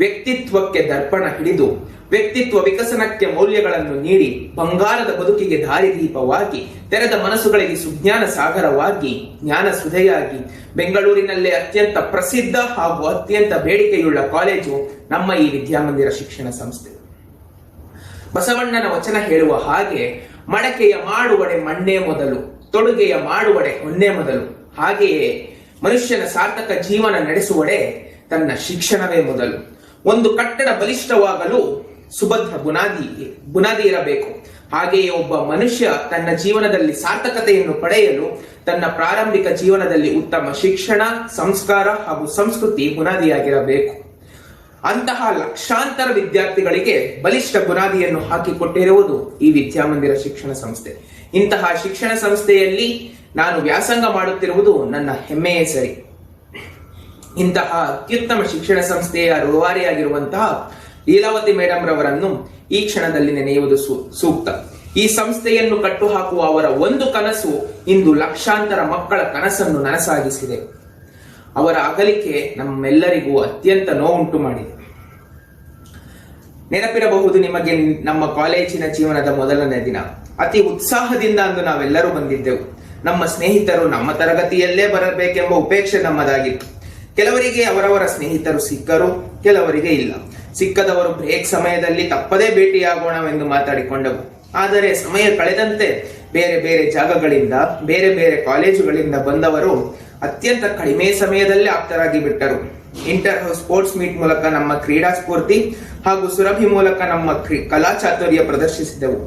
ವ್ಯಕ್ತಿತ್ವಕ್ಕೆ ದರ್ಪಣ ಹಿಡಿದು ವ್ಯಕ್ತಿತ್ವ ವಿಕಸನಕ್ಕೆ ಮೌಲ್ಯಗಳನ್ನು ನೀಡಿ ಬಂಗಾರದ ಬದುಕಿಗೆ ದಾರಿದೀಪವಾಗಿ ತೆರೆದ ಮನಸ್ಸುಗಳಿಗೆ ಸುಜ್ಞಾನ ಸಾಗರವಾಗಿ ಜ್ಞಾನ ಸುಧೆಯಾಗಿ ಬೆಂಗಳೂರಿನಲ್ಲೇ ಅತ್ಯಂತ ಪ್ರಸಿದ್ಧ ಹಾಗೂ ಅತ್ಯಂತ ಬೇಡಿಕೆಯುಳ್ಳ ಕಾಲೇಜು ನಮ್ಮ ಈ ವಿದ್ಯಾಮಂದಿರ ಶಿಕ್ಷಣ ಸಂಸ್ಥೆ. ಬಸವಣ್ಣನ ವಚನ ಹೇಳುವ ಹಾಗೆ ಮಡಕೆಯ ಮಾಡುವಡೆ ಮಣ್ಣೇ ಮೊದಲು, ತೊಡುಗೆಯ ಮಾಡುವಡೆ ಹೊನ್ನೇ ಮೊದಲು. ಹಾಗೆಯೇ ಮನುಷ್ಯನ ಸಾರ್ಥಕ ಜೀವನ ನಡೆಸುವಡೆ ತನ್ನ ಶಿಕ್ಷಣವೇ ಮೊದಲು. ಒಂದು ಕಟ್ಟಡ ಬಲಿಷ್ಠವಾಗಲು ಸುಭದ್ರ ಬುನಾದಿ ಇರಬೇಕು. ಹಾಗೆಯೇ ಒಬ್ಬ ಮನುಷ್ಯ ತನ್ನ ಜೀವನದಲ್ಲಿ ಸಾರ್ಥಕತೆಯನ್ನು ಪಡೆಯಲು ತನ್ನ ಪ್ರಾರಂಭಿಕ ಜೀವನದಲ್ಲಿ ಉತ್ತಮ ಶಿಕ್ಷಣ, ಸಂಸ್ಕಾರ ಹಾಗೂ ಸಂಸ್ಕೃತಿ ಬುನಾದಿಯಾಗಿರಬೇಕು. ಅಂತಹ ಲಕ್ಷಾಂತರ ವಿದ್ಯಾರ್ಥಿಗಳಿಗೆ ಬಲಿಷ್ಠ ಬುನಾದಿಯನ್ನು ಹಾಕಿಕೊಟ್ಟಿರುವುದು ಈ ವಿದ್ಯಾಮಂದಿರ ಶಿಕ್ಷಣ ಸಂಸ್ಥೆ. ಇಂತಹ ಶಿಕ್ಷಣ ಸಂಸ್ಥೆಯಲ್ಲಿ ನಾನು ವ್ಯಾಸಂಗ ಮಾಡುತ್ತಿರುವುದು ನನ್ನ ಹೆಮ್ಮೆಯೇ ಸರಿ. ಇಂತಹ ಅತ್ಯುತ್ತಮ ಶಿಕ್ಷಣ ಸಂಸ್ಥೆಯ ರೂವಾರಿಯಾಗಿರುವಂತಹ ಲೀಲಾವತಿ ಮೇಡಮ್ ರವರನ್ನು ಈ ಕ್ಷಣದಲ್ಲಿ ನೆನೆಯುವುದು ಸೂಕ್ತ. ಈ ಸಂಸ್ಥೆಯನ್ನು ಕಟ್ಟುಹಾಕುವ ಅವರ ಒಂದು ಕನಸು ಇಂದು ಲಕ್ಷಾಂತರ ಮಕ್ಕಳ ಕನಸನ್ನು ನನಸಾಗಿಸಿದೆ. ಅವರ ಅಗಲಿಕೆ ನಮ್ಮೆಲ್ಲರಿಗೂ ಅತ್ಯಂತ ನೋವುಂಟು ಮಾಡಿದೆ. ನೆನಪಿರಬಹುದು ನಿಮಗೆ ನಮ್ಮ ಕಾಲೇಜಿನ ಜೀವನದ ಮೊದಲನೇ ದಿನ. ಅತಿ ಉತ್ಸಾಹದಿಂದ ಅಂದು ನಾವೆಲ್ಲರೂ ಬಂದಿದ್ದೆವು. ನಮ್ಮ ಸ್ನೇಹಿತರು ನಮ್ಮ ತರಗತಿಯಲ್ಲೇ ಬರಬೇಕೆಂಬ ಉಪೇಕ್ಷೆ ನಮ್ಮದಾಗಿತ್ತು. ಕೆಲವರಿಗೆ ಅವರವರ ಸ್ನೇಹಿತರು ಸಿಕ್ಕರು, ಕೆಲವರಿಗೆ ಇಲ್ಲ. ಸಿಕ್ಕದವರು ಬ್ರೇಕ್ ಸಮಯದಲ್ಲಿ ತಪ್ಪದೇ ಭೇಟಿಯಾಗೋಣವೆಂದು ಮಾತಾಡಿಕೊಂಡವು. ಆದರೆ ಸಮಯ ಕಳೆದಂತೆ ಬೇರೆ ಬೇರೆ ಜಾಗಗಳಿಂದ, ಬೇರೆ ಬೇರೆ ಕಾಲೇಜುಗಳಿಂದ ಬಂದವರು ಅತ್ಯಂತ ಕಡಿಮೆ ಸಮಯದಲ್ಲೇ ಆಪ್ತರಾಗಿ ಬಿಟ್ಟರು. ಇಂಟರ್ ಹೌಸ್ ಸ್ಪೋರ್ಟ್ಸ್ ಮೀಟ್ ಮೂಲಕ ನಮ್ಮ ಕ್ರೀಡಾ ಸ್ಫೂರ್ತಿ ಹಾಗೂ ಸುರಭಿ ಮೂಲಕ ನಮ್ಮ ಕಲಾ ಚಾತುರ್ಯ ಪ್ರದರ್ಶಿಸಿದೆವು.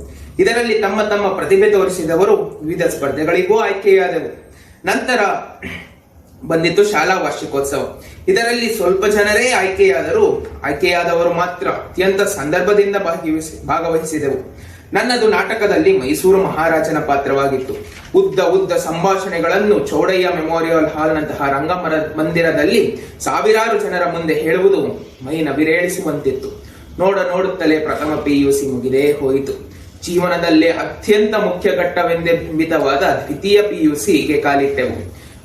ಇದರಲ್ಲಿ ತಮ್ಮ ತಮ್ಮ ಪ್ರತಿಭೆ ತೋರಿಸಿದವರು ವಿವಿಧ ಸ್ಪರ್ಧೆಗಳಿಗೂ ಆಯ್ಕೆಯಾದವು. ನಂತರ ಬಂದಿತ್ತು ಶಾಲಾ ವಾರ್ಷಿಕೋತ್ಸವ. ಇದರಲ್ಲಿ ಸ್ವಲ್ಪ ಜನರೇ ಆಯ್ಕೆಯಾದವರು ಮಾತ್ರ ಅತ್ಯಂತ ಸಂದರ್ಭದಿಂದ ಭಾಗವಹಿಸಿದೆವು. ನನ್ನದು ನಾಟಕದಲ್ಲಿ ಮೈಸೂರು ಮಹಾರಾಜನ ಪಾತ್ರವಾಗಿತ್ತು. ಉದ್ದ ಸಂಭಾಷಣೆಗಳನ್ನು ಚೌಡಯ್ಯ ಮೆಮೋರಿಯಲ್ ಹಾಲ್ನಂತಹ ಮಂದಿರದಲ್ಲಿ ಸಾವಿರಾರು ಜನರ ಮುಂದೆ ಹೇಳುವುದು ಮೈ ನವಿರೇಳಿಸುವಂತಿತ್ತು. ನೋಡುತ್ತಲೇ ಪ್ರಥಮ PUC ಮುಗಿದೇ ಹೋಯಿತು. ಜೀವನದಲ್ಲೇ ಅತ್ಯಂತ ಮುಖ್ಯ ಘಟ್ಟವೆಂದೇ ಬಿಂಬಿತವಾದ ದ್ವಿತೀಯ PUCಗೆ ಕಾಲಿಟ್ಟೆವು.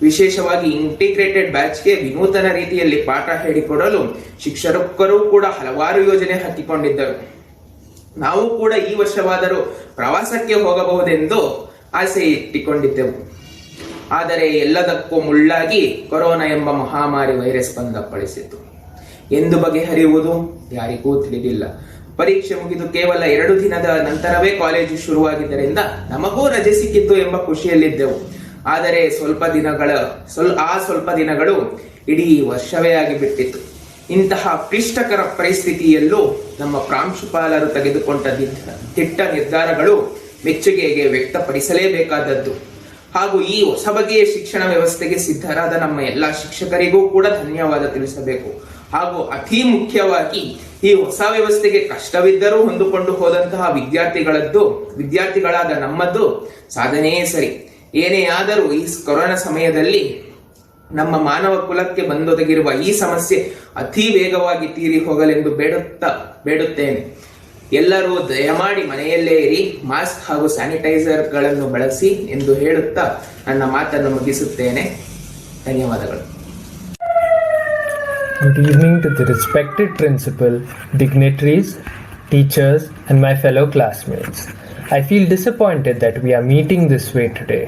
ವಿಶೇಷವಾಗಿ ಇಂಟಿಗ್ರೇಟೆಡ್ ಬ್ಯಾಚ್ಗೆ ವಿನೂತನ ರೀತಿಯಲ್ಲಿ ಪಾಠ ಹೇಳಿಕೊಡಲು ಶಿಕ್ಷಕರು ಕೂಡ ಹಲವಾರು ಯೋಜನೆ ಹಾಕಿಕೊಂಡಿದ್ದರು. ನಾವು ಕೂಡ ಈ ವರ್ಷವಾದರೂ ಪ್ರವಾಸಕ್ಕೆ ಹೋಗಬಹುದೆಂದು ಆಸೆ ಇಟ್ಟುಕೊಂಡಿದ್ದೆವು. ಆದರೆ ಎಲ್ಲದಕ್ಕೂ ಮುಳ್ಳಾಗಿ ಕೊರೋನಾ ಎಂಬ ಮಹಾಮಾರಿ ವೈರಸ್ ಬಂದಪ್ಪಳಿಸಿತು. ಎಂದು ಬಗೆಹರಿಯುವುದು ಯಾರಿಗೂ ತಿಳಿದಿಲ್ಲ. ಪರೀಕ್ಷೆ ಮುಗಿದು ಕೇವಲ 2 ದಿನದ ನಂತರವೇ ಕಾಲೇಜು ಶುರುವಾಗಿದ್ದರಿಂದ ನಮಗೂ ರಜೆ ಸಿಕ್ಕಿತ್ತು ಎಂಬ ಖುಷಿಯಲ್ಲಿದ್ದೆವು. ಆದರೆ ಸ್ವಲ್ಪ ದಿನಗಳು ಇಡೀ ವರ್ಷವೇ ಆಗಿಬಿಟ್ಟಿತ್ತು. ಇಂತಹ ಕ್ಲಿಷ್ಟಕರ ಪರಿಸ್ಥಿತಿಯಲ್ಲೂ ನಮ್ಮ ಪ್ರಾಂಶುಪಾಲರು ತೆಗೆದುಕೊಂಡ ದಿಟ್ಟ ನಿರ್ಧಾರಗಳು ಮೆಚ್ಚುಗೆಗೆ ವ್ಯಕ್ತಪಡಿಸಲೇಬೇಕಾದದ್ದು. ಹಾಗೂ ಈ ಹೊಸ ಬಗೆಯ ಶಿಕ್ಷಣ ವ್ಯವಸ್ಥೆಗೆ ಸಿದ್ಧರಾದ ನಮ್ಮ ಎಲ್ಲ ಶಿಕ್ಷಕರಿಗೂ ಕೂಡ ಧನ್ಯವಾದ ತಿಳಿಸಬೇಕು. ಹಾಗೂ ಅತಿ ಮುಖ್ಯವಾಗಿ ಈ ಹೊಸ ವ್ಯವಸ್ಥೆಗೆ ಕಷ್ಟವಿದ್ದರೂ ಹೊಂದಿಕೊಂಡು ಹೋದಂತಹ ವಿದ್ಯಾರ್ಥಿಗಳಾದ ನಮ್ಮದ್ದು ಸಾಧನೆಯೇ ಸರಿ. ಏನೇ ಆದರೂ ಈ ಕೊರೋನಾ ಸಮಯದಲ್ಲಿ ನಮ್ಮ ಮಾನವ ಕುಲಕ್ಕೆ ಬಂದೊದಗಿರುವ ಈ ಸಮಸ್ಯೆ ಅತಿ ವೇಗವಾಗಿ ತೀರಿ ಹೋಗಲೆಂದು ಬೇಡುತ್ತೇನೆ. ಎಲ್ಲರೂ ದಯಮಾಡಿ ಮನೆಯಲ್ಲೇ ಇರಿ, ಮಾಸ್ಕ್ ಹಾಗೂ ಸ್ಯಾನಿಟೈಸರ್ಗಳನ್ನು ಬಳಸಿ ಎಂದು ಹೇಳುತ್ತಾ ನನ್ನ ಮಾತನ್ನು ಮುಗಿಸುತ್ತೇನೆ. ಧನ್ಯವಾದಗಳು. Good evening to the respected principal, dignitaries, teachers, and my fellow classmates. I feel disappointed that we are meeting this way today.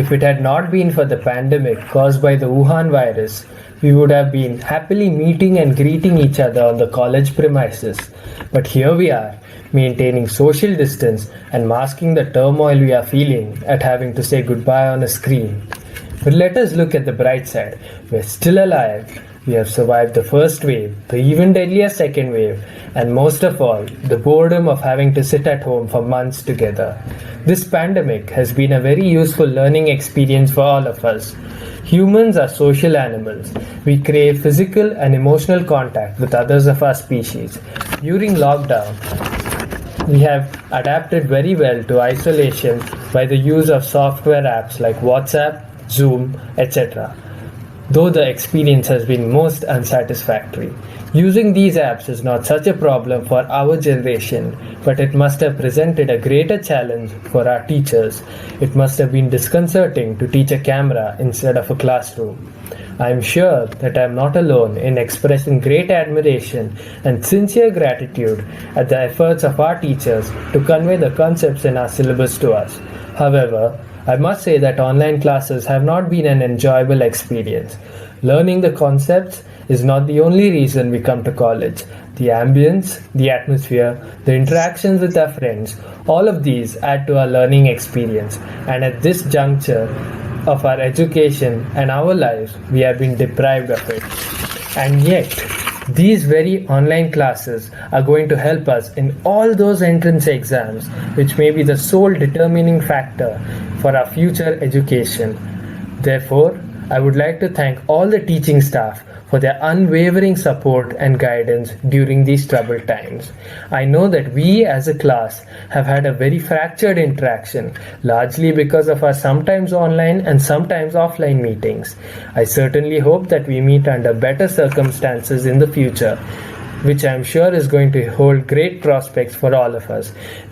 If it had not been for the pandemic caused by the Wuhan virus, we would have been happily meeting and greeting each other on the college premises. But here we are, maintaining social distance and masking the turmoil we are feeling at having to say goodbye on a screen. But let us look at the bright side. We're still alive. We have survived the first wave, the even deadlier second wave, and most of all, the boredom of having to sit at home for months together. This pandemic has been a very useful learning experience for all of us. Humans are social animals. We crave physical and emotional contact with others of our species. During lockdown, we have adapted very well to isolation by the use of software apps like WhatsApp, Zoom, etc. Though the experience has been most unsatisfactory. Using these apps is not such a problem for our generation, but it must have presented a greater challenge for our teachers. It must have been disconcerting to teach a camera instead of a classroom. I am sure that I am not alone in expressing great admiration and sincere gratitude at the efforts of our teachers to convey the concepts in our syllabus to us. However, I must say that online classes have not been an enjoyable experience. Learning the concepts is not the only reason we come to college. The ambience, the atmosphere, the interactions with our friends, all of these add to our learning experience. And at this juncture of our education and our lives, we have been deprived of it. And yet, these very online classes are going to help us in all those entrance exams, which may be the sole determining factor for our future education. Therefore, I would like to thank all the teaching staff for their unwavering support and guidance during these troubled times. I know that we as a class have had a very fractured interaction, largely because of our sometimes online and sometimes offline meetings. I certainly hope that we meet under better circumstances in the future, which I am sure is going to hold great prospects for all of us.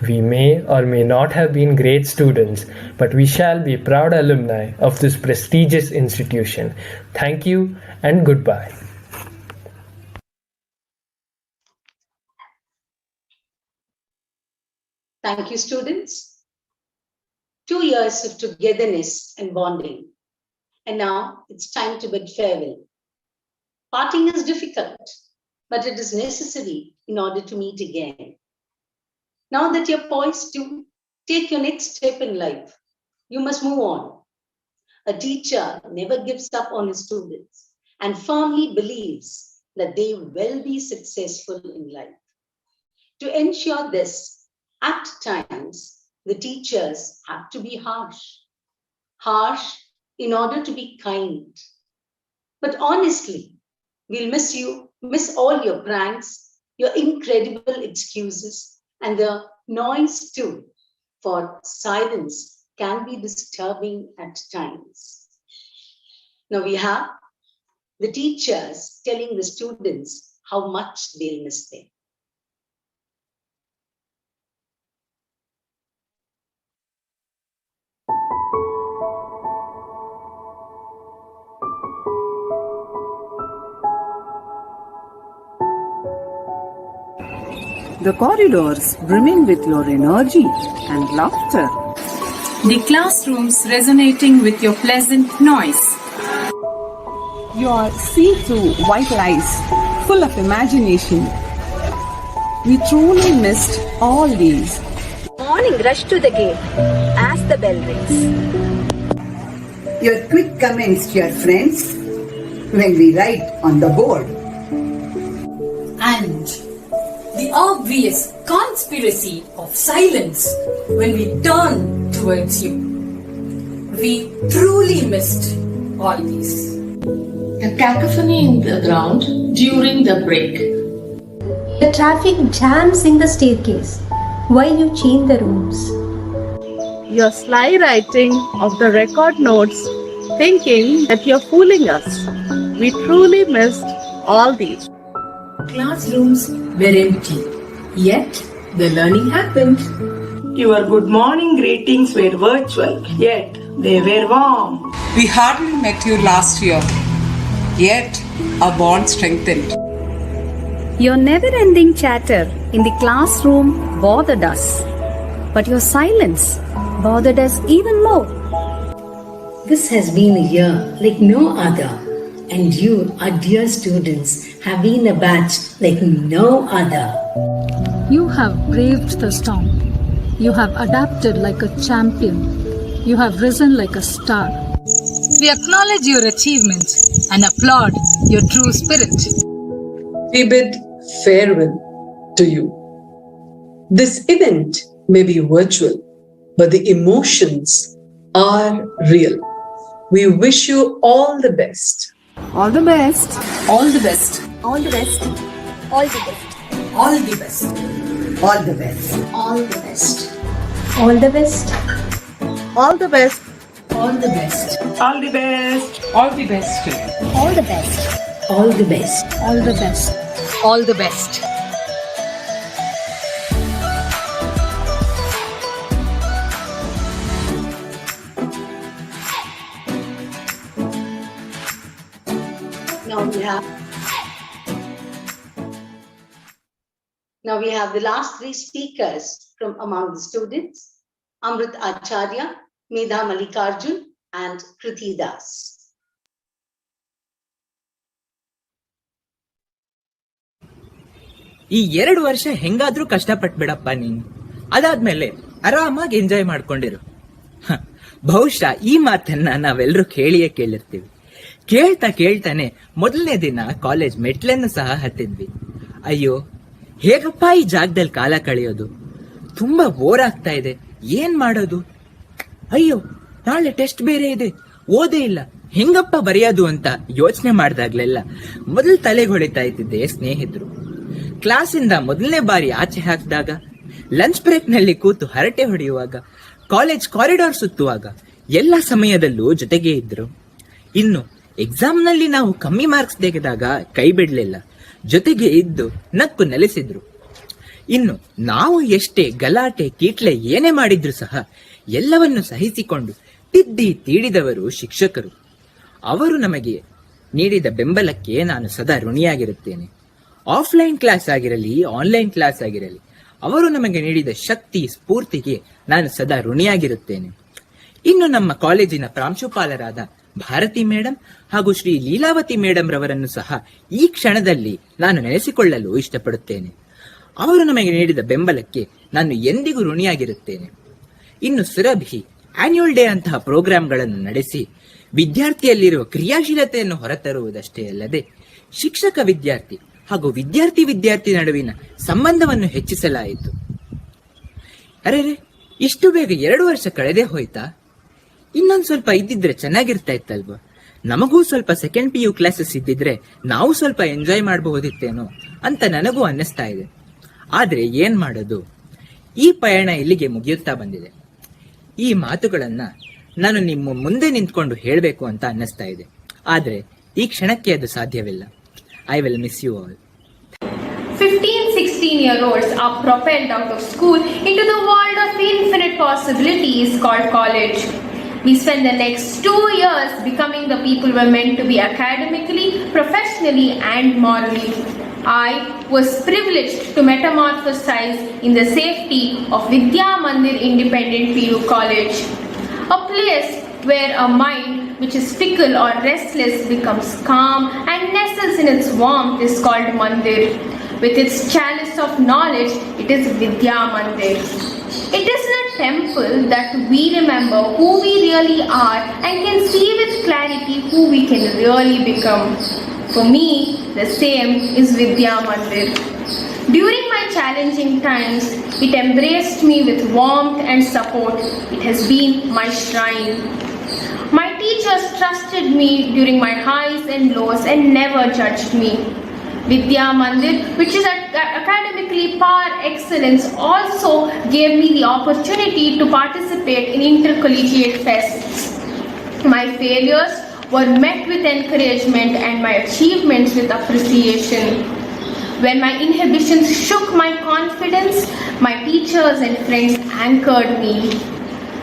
We may or may not have been great students, but we shall be proud alumni of this prestigious institution. Thank you and goodbye. Thank you, students. 2 years of togetherness and bonding. And now it's time to bid farewell. Parting is difficult, but it is necessary in order to meet again. Now that you're poised to take your next step in life, you must move on. A teacher never gives up on his students and firmly believes that they will be successful in life. To ensure this, at times, the teachers have to be harsh in order to be kind, But honestly, we'll miss you, miss all your pranks, your incredible excuses, and the noise too, for silence can be disturbing at times. Now we have the teachers telling the students how much they'll miss them. The corridors brimming with your energy and laughter. The classrooms resonating with your pleasant noise. Your see-through white eyes, full of imagination. We truly missed all these. Morning rush to the gate as the bell rings. Your quick comments to your friends when we write on the board. And the obvious conspiracy of silence when we turn towards you. We truly missed all these. The cacophony in the ground during the break. The traffic jams in the staircase while you change the rooms. Your sly writing of the record notes, thinking that you're fooling us. We truly missed all these. Classrooms were empty, yet the learning happened. Your good morning greetings were virtual, yet they were warm. We hardly met you last year, yet our bond strengthened. Your never-ending chatter in the classroom bothered us, but your silence bothered us even more. This has been a year like no other, and you, our dear students, have been a batch like no other. You have braved the storm. You have adapted like a champion. You have risen like a star. We acknowledge your achievements and applaud your true spirit. We bid farewell to you. This event may be virtual, but the emotions are real. We wish you all the best. All the best. All the best. All the best. All the best. All the best. All the best. All the best. All the best. All the best. All the best. All the best. All the best. All the best. All the best. All the best. All the best. Now we have the last three speakers from among the students, Amrit Acharya, Medha Mallikarjun, and Kriti Das. ಈ 2 ವರ್ಷ ಹೆಂಗಾದ್ರೂ ಕಷ್ಟಪಟ್ಬಿಡಪ್ಪ ನೀನು, ಅದಾದ್ಮೇಲೆ ಆರಾಮಾಗಿ enjoy ಮಾಡ್ಕೊಂಡಿರು. ಬಹುಶಃ ಈ ಮಾತನ್ನ ನಾವೆಲ್ಲರೂ ಕೇಳಿರ್ತೀವಿ. ಕೇಳ್ತಾನೆ ಮೊದಲನೇ ದಿನ ಕಾಲೇಜ್ ಮೆಟ್ಲನ್ನು ಸಹ ಹತ್ತಿದ್ವಿ. ಅಯ್ಯೋ, ಹೇಗಪ್ಪ ಈ ಜಾಗದಲ್ಲಿ ಕಾಲ ಕಳೆಯೋದು, ತುಂಬಾ ಬೋರ್ ಆಗ್ತಾ ಇದೆ, ಏನ್ ಮಾಡೋದು, ಅಯ್ಯೋ ನಾಳೆ ಟೆಸ್ಟ್ ಬೇರೆ ಇದೆ, ಓದೇ ಇಲ್ಲ, ಹೆಂಗಪ್ಪ ಬರೆಯೋದು ಅಂತ ಯೋಚನೆ ಮಾಡಿದಾಗ್ಲೆಲ್ಲ ಮೊದಲು ತಲೆಗೆ ಹೊಳಿತಾ ಇದ್ದಿದ್ದೆ ಸ್ನೇಹಿತರು. ಕ್ಲಾಸಿಂದ ಮೊದಲನೇ ಬಾರಿ ಆಚೆ ಹಾಕಿದಾಗ, ಲಂಚ್ ಬ್ರೇಕ್ ನಲ್ಲಿ ಕೂತು ಹರಟೆ ಹೊಡೆಯುವಾಗ, ಕಾಲೇಜ್ ಕಾರಿಡಾರ್ ಸುತ್ತುವಾಗ ಎಲ್ಲ ಸಮಯದಲ್ಲೂ ಜೊತೆಗೆ ಇದ್ರು. ಇನ್ನು ಎಕ್ಸಾಮ್ ನಲ್ಲಿ ನಾವು ಕಮ್ಮಿ ಮಾರ್ಕ್ಸ್ ತೆಗೆದಾಗ ಕೈ ಬಿಡ್ಲಿಲ್ಲ, ಜೊತೆಗೆ ಇದ್ದು ನಕ್ಕು ನೆಲೆಸಿದ್ರು. ಇನ್ನು ನಾವು ಎಷ್ಟೇ ಗಲಾಟೆ ಕೀಟ್ಲೆ ಏನೇ ಮಾಡಿದ್ರು ಸಹ ಎಲ್ಲವನ್ನು ಸಹಿಸಿಕೊಂಡು ತಿದ್ದಿ ತೀಡಿದವರು ಶಿಕ್ಷಕರು. ಅವರು ನಮಗೆ ನೀಡಿದ ಬೆಂಬಲಕ್ಕೆ ನಾನು ಸದಾ ಋಣಿಯಾಗಿರುತ್ತೇನೆ. ಆಫ್ಲೈನ್ ಕ್ಲಾಸ್ ಆಗಿರಲಿ, ಆನ್ಲೈನ್ ಕ್ಲಾಸ್ ಆಗಿರಲಿ, ಅವರು ನಮಗೆ ನೀಡಿದ ಶಕ್ತಿ ಸ್ಫೂರ್ತಿಗೆ ನಾನು ಸದಾ ಋಣಿಯಾಗಿರುತ್ತೇನೆ. ಇನ್ನು ನಮ್ಮ ಕಾಲೇಜಿನ ಪ್ರಾಂಶುಪಾಲರಾದ ಭಾರತಿ ಮೇಡಮ್ ಹಾಗೂ ಶ್ರೀ ಲೀಲಾವತಿ ಮೇಡಮ್ ರವರನ್ನು ಸಹ ಈ ಕ್ಷಣದಲ್ಲಿ ನಾನು ನೆನೆಸಿಕೊಳ್ಳಲು ಇಷ್ಟಪಡುತ್ತೇನೆ. ಅವರು ನಮಗೆ ನೀಡಿದ ಬೆಂಬಲಕ್ಕೆ ನಾನು ಎಂದಿಗೂ ಋಣಿಯಾಗಿರುತ್ತೇನೆ. ಇನ್ನು ಸುರಭಿ ಆನ್ಯುವಲ್ ಡೇ ಅಂತಹ ಪ್ರೋಗ್ರಾಂಗಳನ್ನು ನಡೆಸಿ ವಿದ್ಯಾರ್ಥಿಯಲ್ಲಿರುವ ಕ್ರಿಯಾಶೀಲತೆಯನ್ನು ಹೊರತರುವುದಷ್ಟೇ ಅಲ್ಲದೆ ಶಿಕ್ಷಕ ವಿದ್ಯಾರ್ಥಿ ಹಾಗೂ ವಿದ್ಯಾರ್ಥಿ ನಡುವಿನ ಸಂಬಂಧವನ್ನು ಹೆಚ್ಚಿಸಲಾಯಿತು. ಅರೆ, ಇಷ್ಟು ಬೇಗ 2 ವರ್ಷ ಕಳೆದೇ ಹೋಯ್ತಾ? ಇನ್ನೊಂದು ಸ್ವಲ್ಪ ಇದ್ದಿದ್ರೆ ಚೆನ್ನಾಗಿರ್ತಾ ಇತ್ತಲ್ವಾ? ನಮಗೂ ಸ್ವಲ್ಪ ಸೆಕೆಂಡ್ PU ಕ್ಲಾಸಸ್ ಇದ್ದಿದ್ರೆ ನಾವು ಸ್ವಲ್ಪ ಎಂಜಾಯ್ ಮಾಡಬಹುದಿತ್ತೇನೋ ಅಂತ ನನಗೂ ಅನ್ನಿಸ್ತಾ ಇದೆ. ಆದ್ರೆ ಏನ್ ಮಾಡೋದು, ಈ ಪಯಣ ಇಲ್ಲಿಗೆ ಮುಗಿಯುತ್ತಾ ಬಂದಿದೆ. ಈ ಮಾತುಗಳನ್ನ ನಾನು ನಿಮ್ಮ ಮುಂದೆ ನಿಂತ್ಕೊಂಡು ಹೇಳಬೇಕು ಅಂತ ಅನ್ನಿಸ್ತಾ ಇದೆ. ಆದ್ರೆ ಈ ಕ್ಷಣಕ್ಕೆ ಅದು ಸಾಧ್ಯವಿಲ್ಲ. I will miss you all. 15-16-year-olds are propelled out of school into the world of infinite possibilities called college. We spend the next 2 years becoming the people we're meant to be academically, professionally, and morally. I was privileged to metamorphosize in the safety of Vidya Mandir Independent PU College, a place where a mind which is fickle or restless becomes calm and nestles in its warmth is called Mandir. With its chalice of knowledge, it is Vidya Mandir. It is in a temple that we remember who we really are and can see with clarity who we can really become. For me, the same is Vidya Mandir. During my challenging times, it embraced me with warmth and support. It has been my shrine. My teachers trusted me during my highs and lows and never judged me. Vidya Mandir, which is academically par excellence, also gave me the opportunity to participate in intercollegiate fests. My failures were met with encouragement and my achievements with appreciation. When my inhibitions shook my confidence, my teachers and friends anchored me.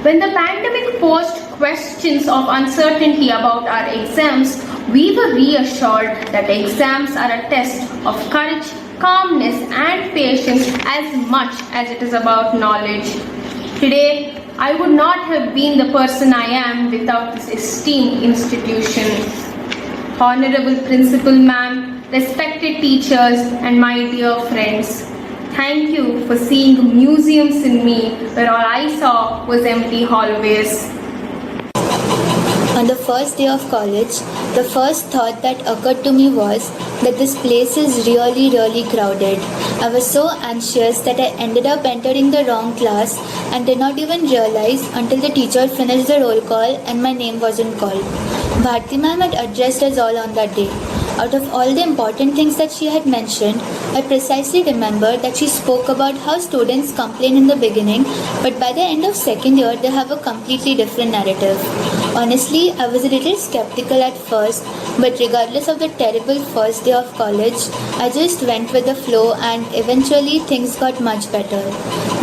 When the pandemic posed questions of uncertainty about our exams, we were reassured that exams are a test of courage, calmness, and patience as much as it is about knowledge. Today, I would not have been the person I am without this esteemed institution. Honorable Principal Ma'am, respected teachers, and my dear friends, thank you for seeing museums in me where all I saw was empty hallways. On the first day of college, the first thought that occurred to me was that this place is really crowded. I was so anxious that I ended up entering the wrong class and did not even realize until the teacher finished the roll call and my name wasn't called. Bharti ma'am had addressed us all on that day. Out of all the important things that she had mentioned, I precisely remember that she spoke about how students complain in the beginning, but by the end of second year, they have a completely different narrative. Honestly, I was a little skeptical at first, but regardless of the terrible first day of college, I just went with the flow and eventually things got much better.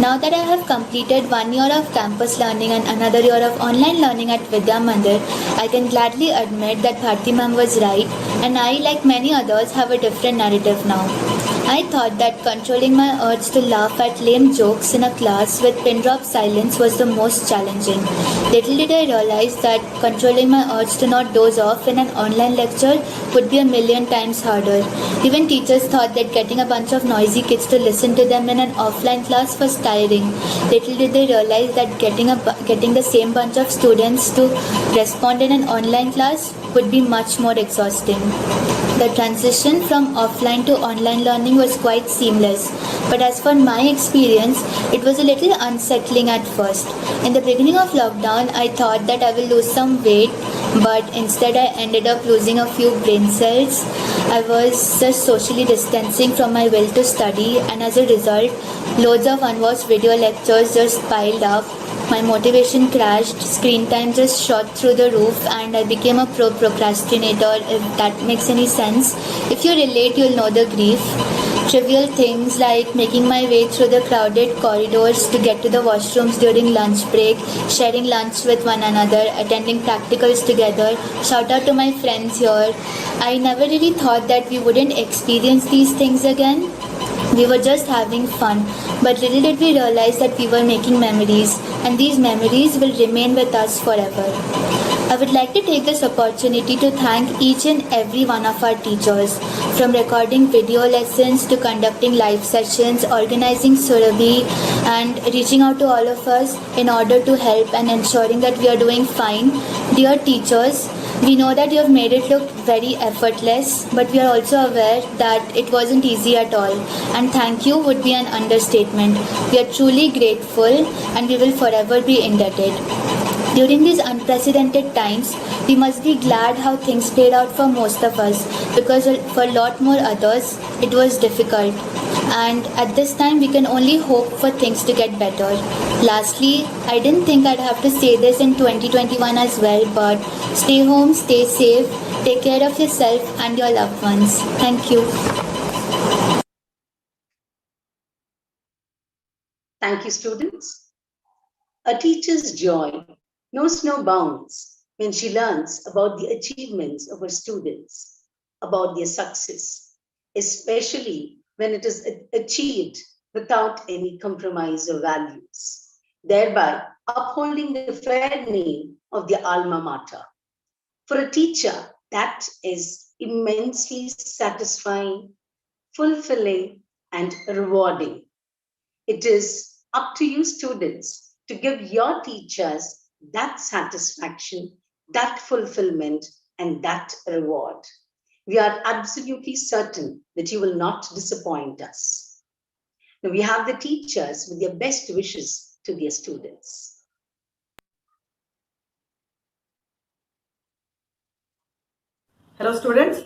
Now that I have completed 1 year of campus learning and another year of online learning at Vidya Mandir, I can gladly admit that Bharti ma'am was right, and I, like many others, have a different narrative now. I thought that controlling my urge to laugh at lame jokes in a class with pin drop silence was the most challenging. Little did I realize that controlling my urge to not doze off in an online lecture would be a million times harder. Even teachers thought that getting a bunch of noisy kids to listen to them in an offline class was tiring. Little did they realize that getting the same bunch of students to respond in an online class would be much more exhausting. The transition from offline to online learning was quite seamless, but as for my experience, it was a little unsettling at first. In the beginning of lockdown, I thought that I will lose some weight, but instead I ended up losing a few brain cells. I was just socially distancing from my will to study, and as a result, loads of unwatched video lectures just piled up. My motivation crashed, screen time just shot through the roof, and I became a procrastinator, if that makes any sense. If you relate, you'll know the grief. Trivial things like making my way through the crowded corridors to get to the washrooms during lunch break, sharing lunch with one another, attending practicals together. Shout out to my friends here. I never really thought that we wouldn't experience these things again. We were just having fun, but little did we realize that we were making memories, and these memories will remain with us forever. I would like to take this opportunity to thank each and every one of our teachers, from recording video lessons to conducting live sessions, organizing Surabhi, and reaching out to all of us in order to help and ensuring that we are doing fine. Dear teachers, we know that you have made it look very effortless, but we are also aware that it wasn't easy at all. And thank you would be an understatement. We are truly grateful and we will forever be indebted. During these unprecedented times, we must be glad how things played out for most of us, because for a lot more others, it was difficult. And at this time, we can only hope for things to get better. Lastly, I didn't think I'd have to say this in 2021 as well, but stay home, stay safe, take care of yourself and your loved ones. Thank you. Thank you, students. A teacher's joy knows no bounds when she learns about the achievements of her students, about their success, especially when it is achieved without any compromise of values, thereby upholding the fair name of their alma mater. For a teacher, that is immensely satisfying, fulfilling, and rewarding. It is up to you, students, to give your teachers that satisfaction, that fulfillment, and that reward. We are absolutely certain that you will not disappoint us. Now, we have the teachers with their best wishes to their students. Hello students,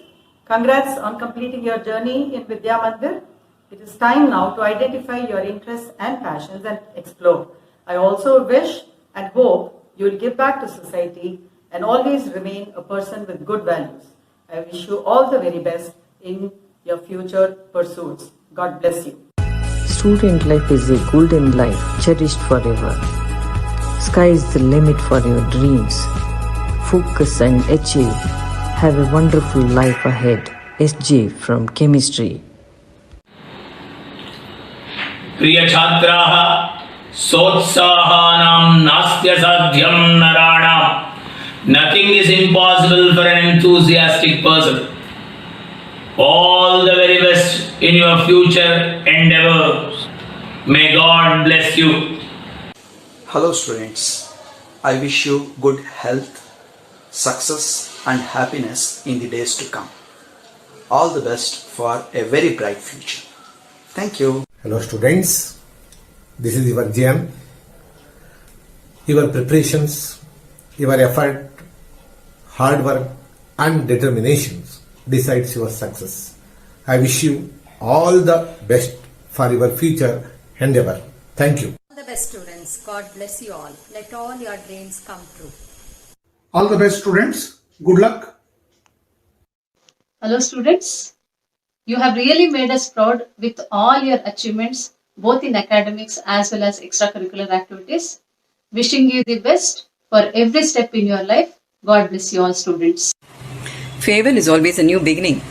congrats on completing your journey in Vidya Mandir. It is time now to identify your interests and passions and explore. I also wish and hope you will give back to society and always remain a person with good values. I wish you all the very best in your future pursuits. God bless you. Student life is a golden life, cherished forever. Sky is the limit for your dreams. Focus and achieve. Have a wonderful life ahead. SJ from Chemistry. प्रिय छात्राः सोत्साहानां नास्त्यसाध्यं नराणां. Nothing is impossible for an enthusiastic person. All the very best in your future endeavors. May God bless you. Hello students, I wish you good health, success and happiness in the days to come. All the best for a very bright future. Thank you. Hello students, this is your GM. Your preparations, your effort, hard work and determination decides your success. I wish you all the best for your future endeavor. Thank you. All the best students. God bless you all. Let all your dreams come true. All the best students. Good luck. Hello students. You have really made us proud with all your achievements, both in academics as well as extracurricular activities. Wishing you the best for every step in your life. God bless you all students. Farewell is always a new beginning.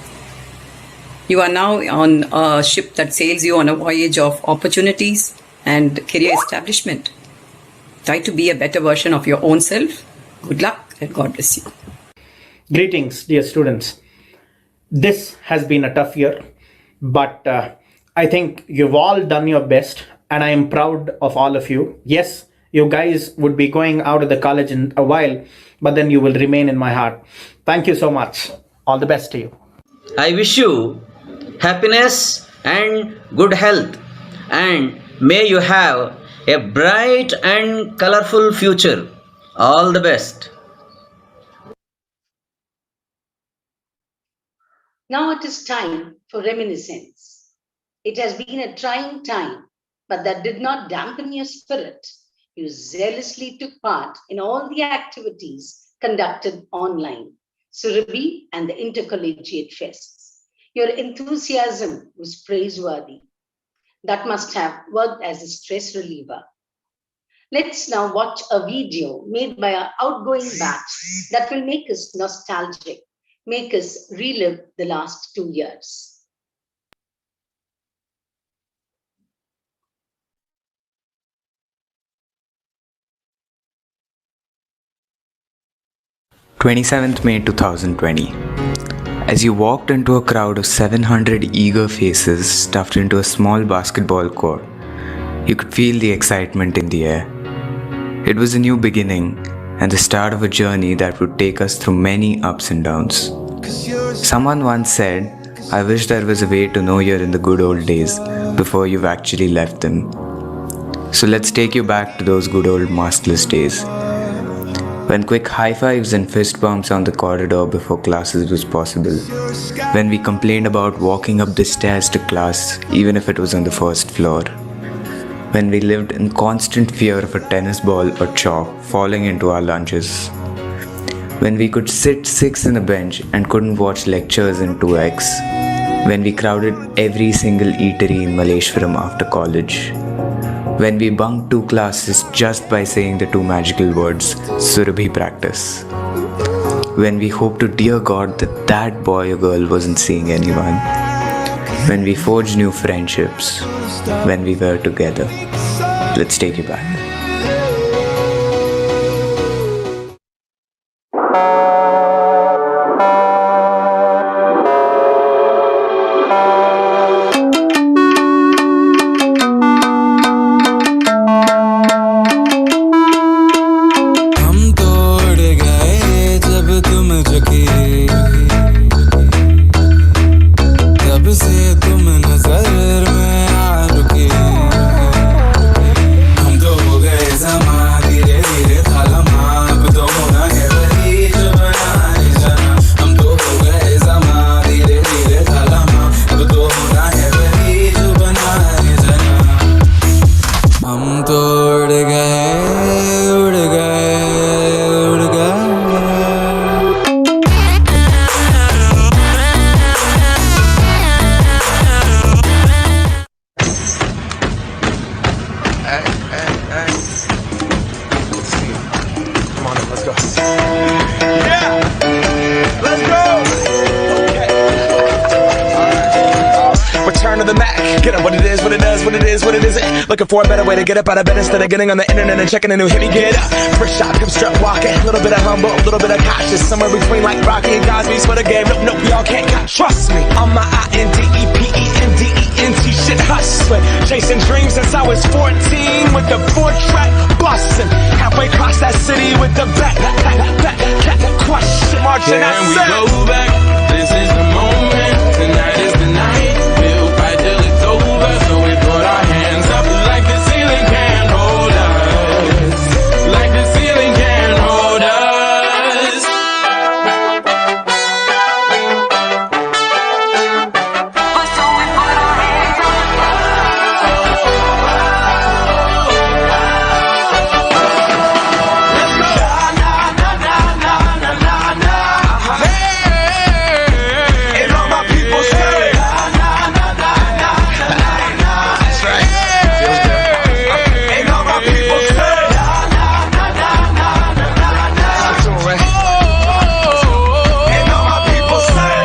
You are now on a ship that sails you on a voyage of opportunities and career establishment. Try to be a better version of your own self. Good luck and God bless you. Greetings, dear students. This has been a tough year, but I think you've all done your best and I am proud of all of you. Yes, you guys would be going out of the college in a while, but then you will remain in my heart. Thank you so much. All the best to you. I wish you happiness and good health, and may you have a bright and colorful future. All the best. Now it is time for reminiscence. It has been a trying time, but that did not dampen your spirit. You zealously took part in all the activities conducted online, Surabhi and the intercollegiate fests. Your enthusiasm was praiseworthy. That must have worked as a stress reliever. Let's now watch a video made by our outgoing batch that will make us nostalgic, make us relive the last 2 years. May 2020. As you walked into a crowd of 700 eager faces stuffed into a small basketball court, you could feel the excitement in the air. It was a new beginning and the start of a journey that would take us through many ups and downs. Someone once said, "I wish there was a way to know you're in the good old days before you've actually left them." So let's take you back to those good old maskless days. when quick high fives and fist bumps on the corridor before classes was possible, when we complained about walking up the stairs to class even if it was on the first floor, when we lived in constant fear of a tennis ball or chalk falling into our lunches, when we could sit 6 in a bench and couldn't watch lectures in 2x, when we crowded every single eatery in Malleshwaram after college, when we bunked 2 classes just by saying the 2 magical words, Surabhi practice, when we hoped to dear God that that boy or girl wasn't seeing anyone, when we forged new friendships, when we were together. Let's take you back. Looking for a better way to get up out of bed instead of getting on the internet and checking a new hit. Me get up, first shot, come strut walking. A little bit of humble, a little bit of cautious. Somewhere between like Rocky and Cosby's for the game. Nope, y'all can't catch. Trust me, I'm my INDEPENDENT shit hustling. Chasing dreams since I was 14 with the 4-track bustin'. Halfway across that city with the back question. Marching out. Can we go back? This is the moment. Tonight is the night. We'll fight till it's over. So we put our hands up like the ceiling can't hold us. Like the ceiling can't hold us. So we put our hands up. Let's go. Na na na na na na na. Hey, and all my people say. Na na na na na na. That's right. Feels good. And all my people say. Na na na na na na na. That's all right. And all my people say.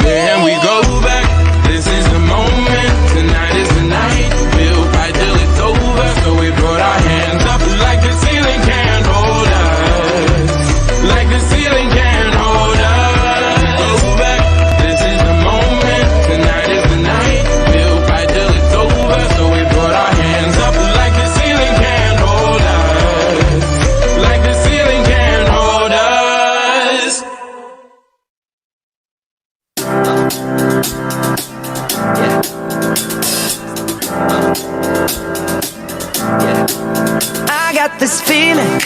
Can we go back? This is the moment. Tonight is the night. We'll fight till it's over. So we put our hands up like the ceiling can't hold us. Like the ceiling can't hold us. Go back. This is the moment. Tonight is the night. We'll fight till it's over. So we put our hands up like the ceiling can't hold us. Like the ceiling can't hold us. I got this feeling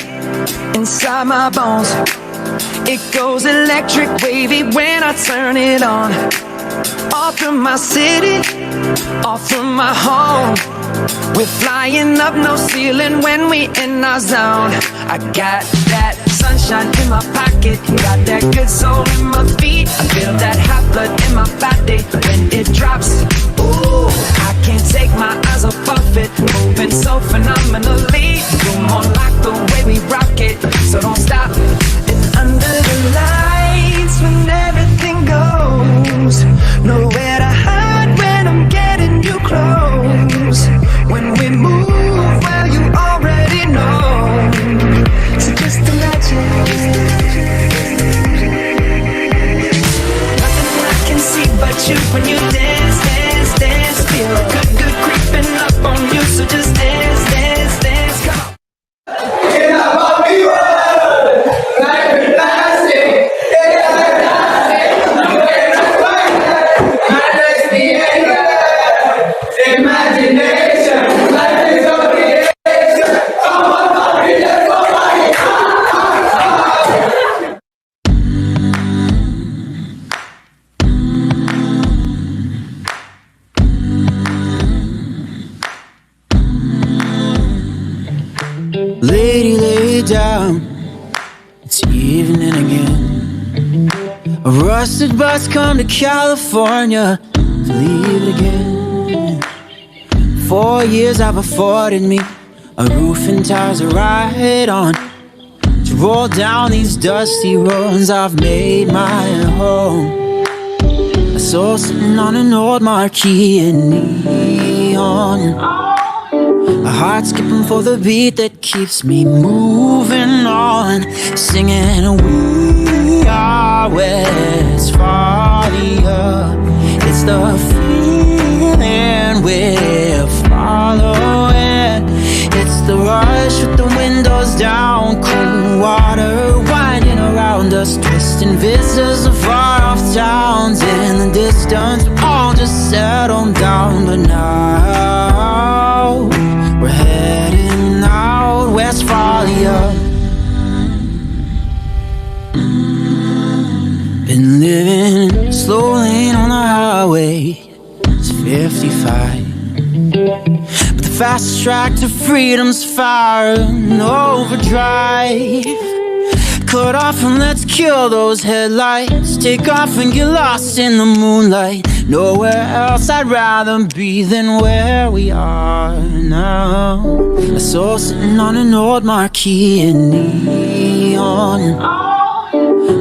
inside my bones. It goes electric wavy when I turn it on. Off from my city, off from my home. We're flying up no ceiling when we in our zone. I got that sunshine in my pocket, got that good soul in my feet. I feel that hot blood in my body when it drops. Ooh, I can't take my eyes off of it, moving so phenomenally. You're more like the way we rock it, so don't stop. And under the lights when everything goes, nowhere to hide when I'm getting you close. When we move, well you already know. So just imagine. Nothing I can see but you when you dance, dance, dance. Feel good, good creeping up on you. So just dance, dance, dance. Lady, lay down. It's evening again. A rusted bus come to California to leave it again. 4 years I've afforded me a roof and tires to ride on. To roll down these dusty roads, I've made my home. I saw sitting on an old marquee in neon. A heart skipping for the beat that keeps me moving on. Singing, we are Westphalia. It's the feeling we're following. It's the rush with the windows down, cool water winding around us, twisting vistas of far-off towns. In the distance, all just settled down, but now we're heading out Westphalia. Been living slow lane on the highway, it's 55. But the fastest track to freedom's fire and overdrive. Cut off and let's kill those headlights. Take off and get lost in the moonlight. Nowhere else I'd rather be than where we are now. I saw sitting on an old marquee in neon.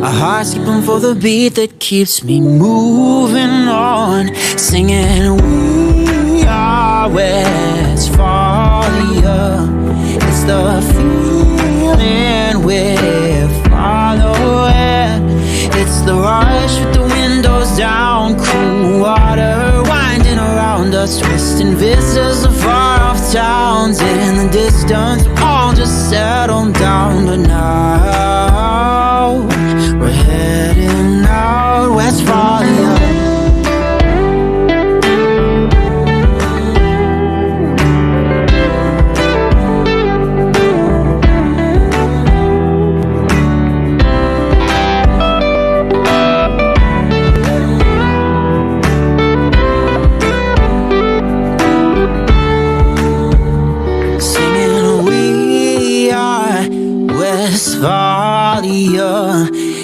A heart skipping for the beat that keeps me moving on. Singing, we are Westphalia. It's the feeling we're following. It's the rush with the windows down, cool water winding around us, twisting vistas of far-off towns. In the distance, all just settled down, but now we're heading out Westphalia. Westphalia,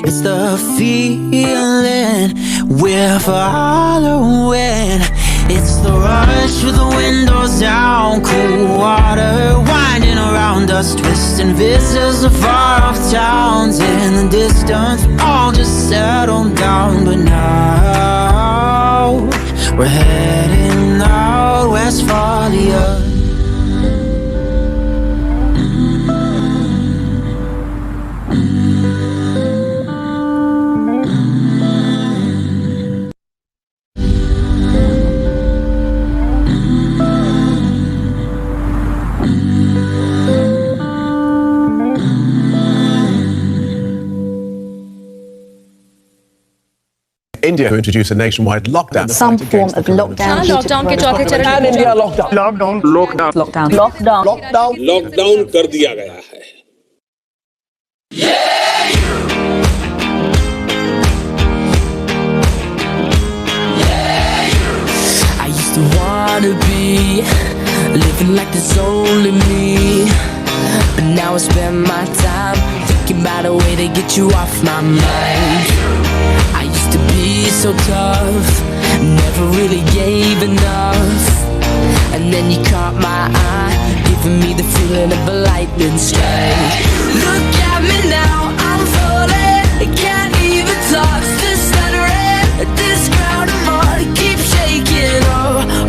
it's the feeling we're following. It's the rush with the windows down, cool water winding around us, twisting vistas of far-off towns. In the distance, all just settled down, but now we're heading out Westphalia. India to introduce a nationwide lockdown. Some form of lockdown. Lockdown के चौथे चरण And India lockdown. Lockdown कर दिया गया है. I used to wanna be living like there's only me, but now I spend my time thinking about a way to get you off my mind. I used to be so tough, never really gave enough, and then you caught my eye, giving me the feeling of a lightning strike. Look at me now, I'm falling, I can't even talk, still stuttering. This crowd of mine keeps shaking. Oh,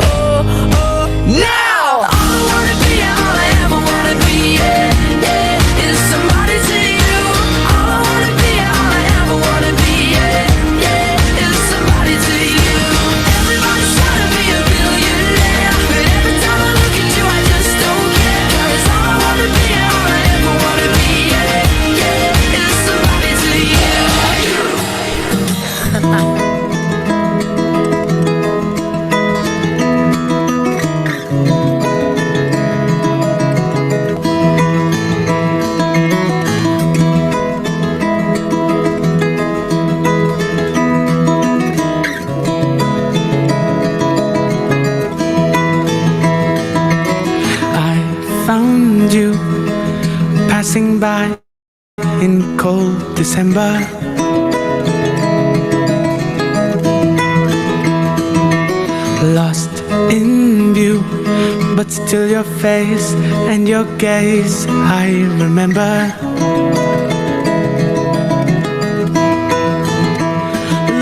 oh, oh, now all I wanna be, all I ever wanna be, yeah, yeah, is somebody to you. All I wanna be, all I ever wanna be, yeah, yeah, is somebody to you. Everybody's trying to be a billionaire, but every time I look at you, I just don't care. 'Cause all I wanna be, all I ever wanna be, yeah, yeah. passing by in cold December. Lost in view, but still your face and your gaze I remember.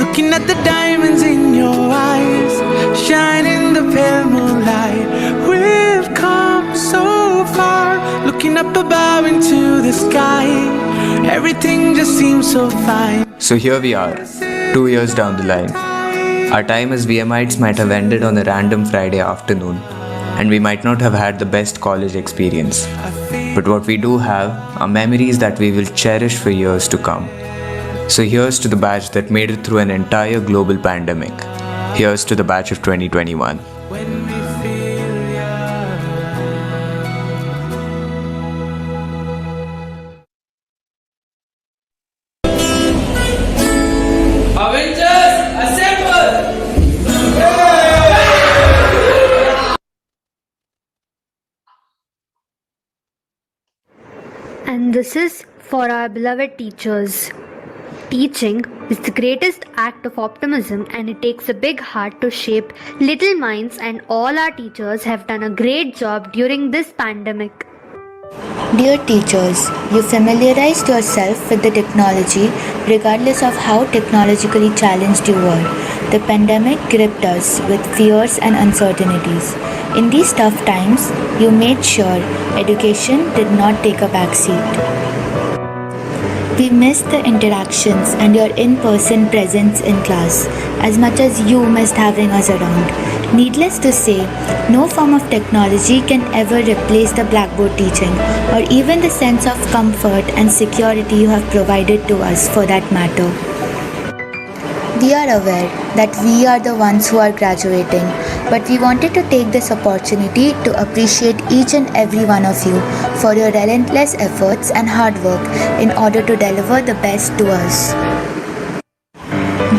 Looking at the diamonds in your eyes, shine in the pale moonlight. We've come so far, looking up above into the sky. Everything just seems so fine. So here we are, 2 years down the line. Our time as VMites might have ended on a random Friday afternoon, and we might not have had the best college experience. But what we do have are memories that we will cherish for years to come. So here's to the batch that made it through an entire global pandemic. Here's to the batch of 2021. Avengers, assemble! And this is for our beloved teachers. Teaching is the greatest act of optimism, and it takes a big heart to shape little minds, and all our teachers have done a great job during this pandemic. Dear teachers, you familiarized yourself with the technology regardless of how technologically challenged you were. The pandemic gripped us with fears and uncertainties. In these tough times, you made sure education did not take a backseat. We missed the interactions and your in-person presence in class as much as you missed having us around. Needless to say, no form of technology can ever replace the blackboard teaching or even the sense of comfort and security you have provided to us for that matter. We are aware that we are the ones who are graduating, but we wanted to take this opportunity to appreciate each and every one of you for your relentless efforts and hard work in order to deliver the best to us.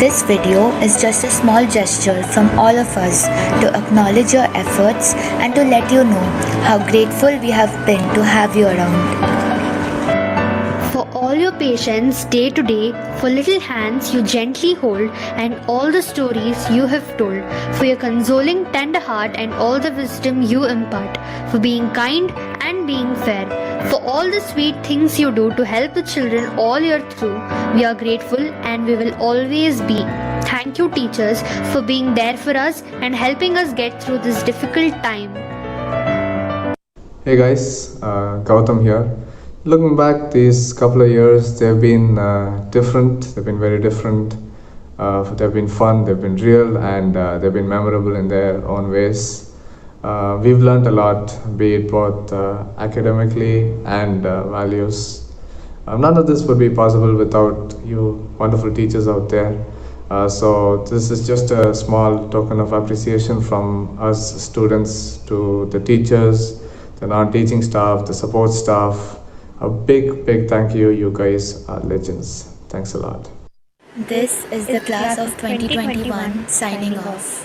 This video is just a small gesture from all of us to acknowledge your efforts and to let you know how grateful we have been to have you around. For all your patience day to day, for little hands you gently hold, and all the stories you have told, for your consoling tender heart and all the wisdom you impart, for being kind and being fair, for all the sweet things you do to help the children all year through. We are grateful and we will always be. Thank you, teachers, for being there for us and helping us get through this difficult time. Hey guys, Gautam here. Looking back these couple of years, they've been different. They've been very different. They've been fun, they've been real, and they've been memorable in their own ways. We've learned a lot, be it both academically and values. None of this would be possible without you wonderful teachers out there. So this is just a small token of appreciation from us students to the teachers, the non-teaching staff, the support staff. A big thank you. You guys are legends. Thanks a lot. This is the class of 2021 signing off.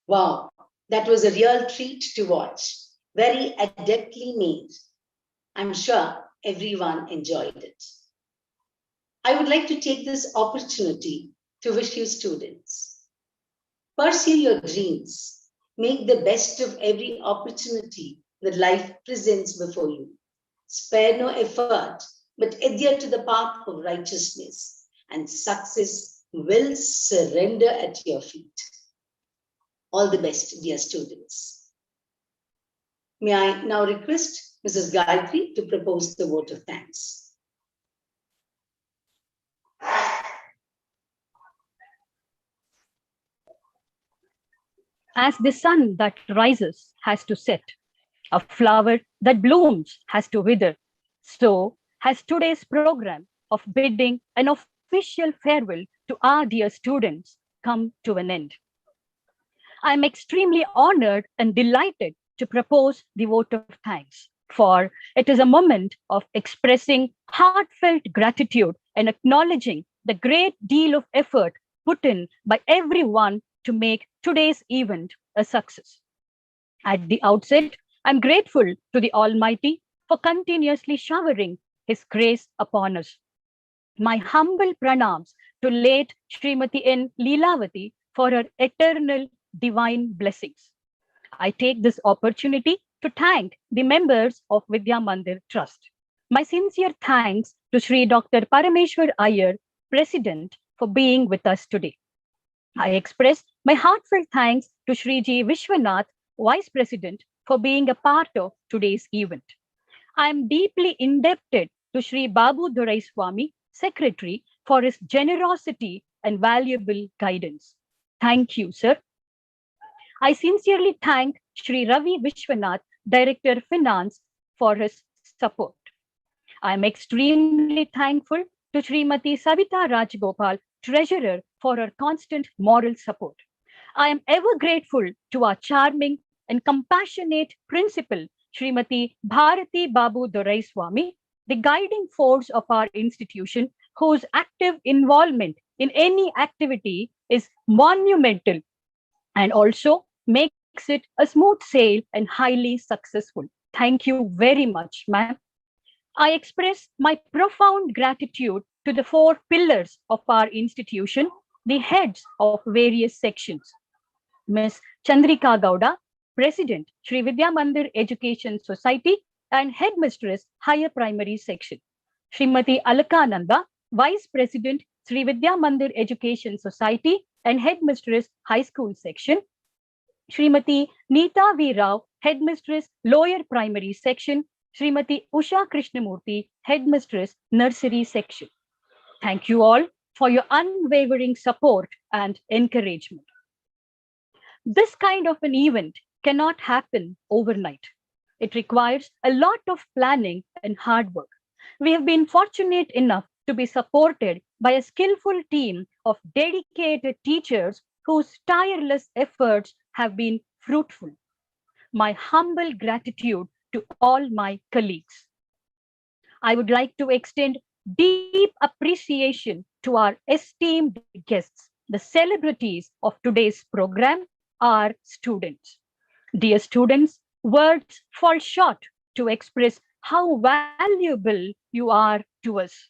Wow, that was a real treat to watch. Very adeptly made. I'm sure everyone enjoyed it. I would like to take this opportunity to wish you students. Pursue your dreams. Make the best of every opportunity that life presents before you. Spare no effort, but adhere to the path of righteousness, and success will surrender at your feet. All the best, dear students. May I now request Mrs. Gayatri to propose the vote of thanks. As the sun that rises has to set, a flower that blooms has to wither, so has today's program of bidding an official farewell to our dear students come to an end. I am extremely honored and delighted to propose the vote of thanks for it is a moment of expressing heartfelt gratitude and acknowledging the great deal of effort put in by everyone to make today's event a success. At the outset, I'm grateful to the Almighty for continuously showering His grace upon us. My humble pranams to late Srimati N. Leelavati for her eternal divine blessings. I take this opportunity to thank the members of Vidya Mandir Trust. My sincere thanks to Sri Dr. Parameshwar Iyer, President, for being with us today. I express my heartfelt thanks to Sri G. Vishwanath, Vice President, for being a part of today's event. I am deeply indebted to Sri Babu Doraiswamy, Secretary, for his generosity and valuable guidance. Thank you, sir. I sincerely thank Sri Ravi Vishwanath, Director Finance, for his support. I am extremely thankful to Srimati Savita Rajgopal, Treasurer, for her constant moral support. I am ever grateful to our charming and compassionate principal, Srimati Bharati Babu Doraiswamy, the guiding force of our institution, whose active involvement in any activity is monumental and also makes it a smooth sail and highly successful. Thank you very much, ma'am. I express my profound gratitude to the four pillars of our institution, the heads of various sections. Ms. Chandrika Gowda, President, Sri Vidya Mandir Education Society and Headmistress, Higher Primary Section. Srimati Alakananda, Vice President, Sri Vidya Mandir Education Society and Headmistress, High School Section. Srimati Neeta V. Rao, Headmistress, Lower Primary Section. Srimati Usha Krishnamurthy, Headmistress, Nursery Section. Thank you all for your unwavering support and encouragement. This kind of an event cannot happen overnight. It requires a lot of planning and hard work. We have been fortunate enough to be supported by a skillful team of dedicated teachers whose tireless efforts have been fruitful. My humble gratitude to all my colleagues. I would like to extend deep appreciation to our esteemed guests, the celebrities of today's program, our students. Dear students, words fall short to express how valuable you are to us.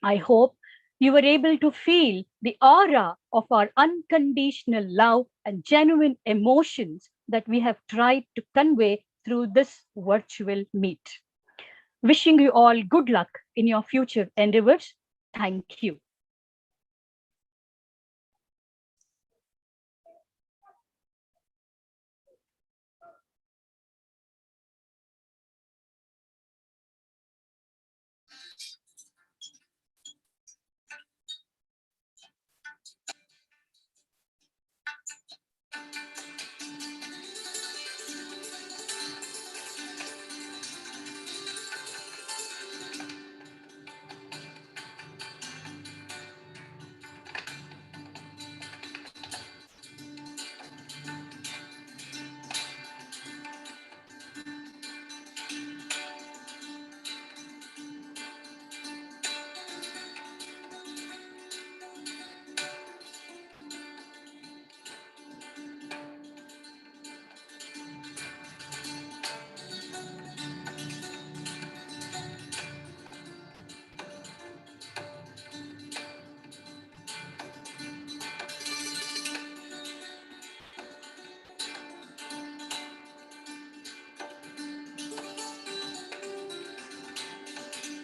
I hope you were able to feel the aura of our unconditional love and genuine emotions that we have tried to convey through this virtual meet. Wishing you all good luck in your future endeavors. Thank you.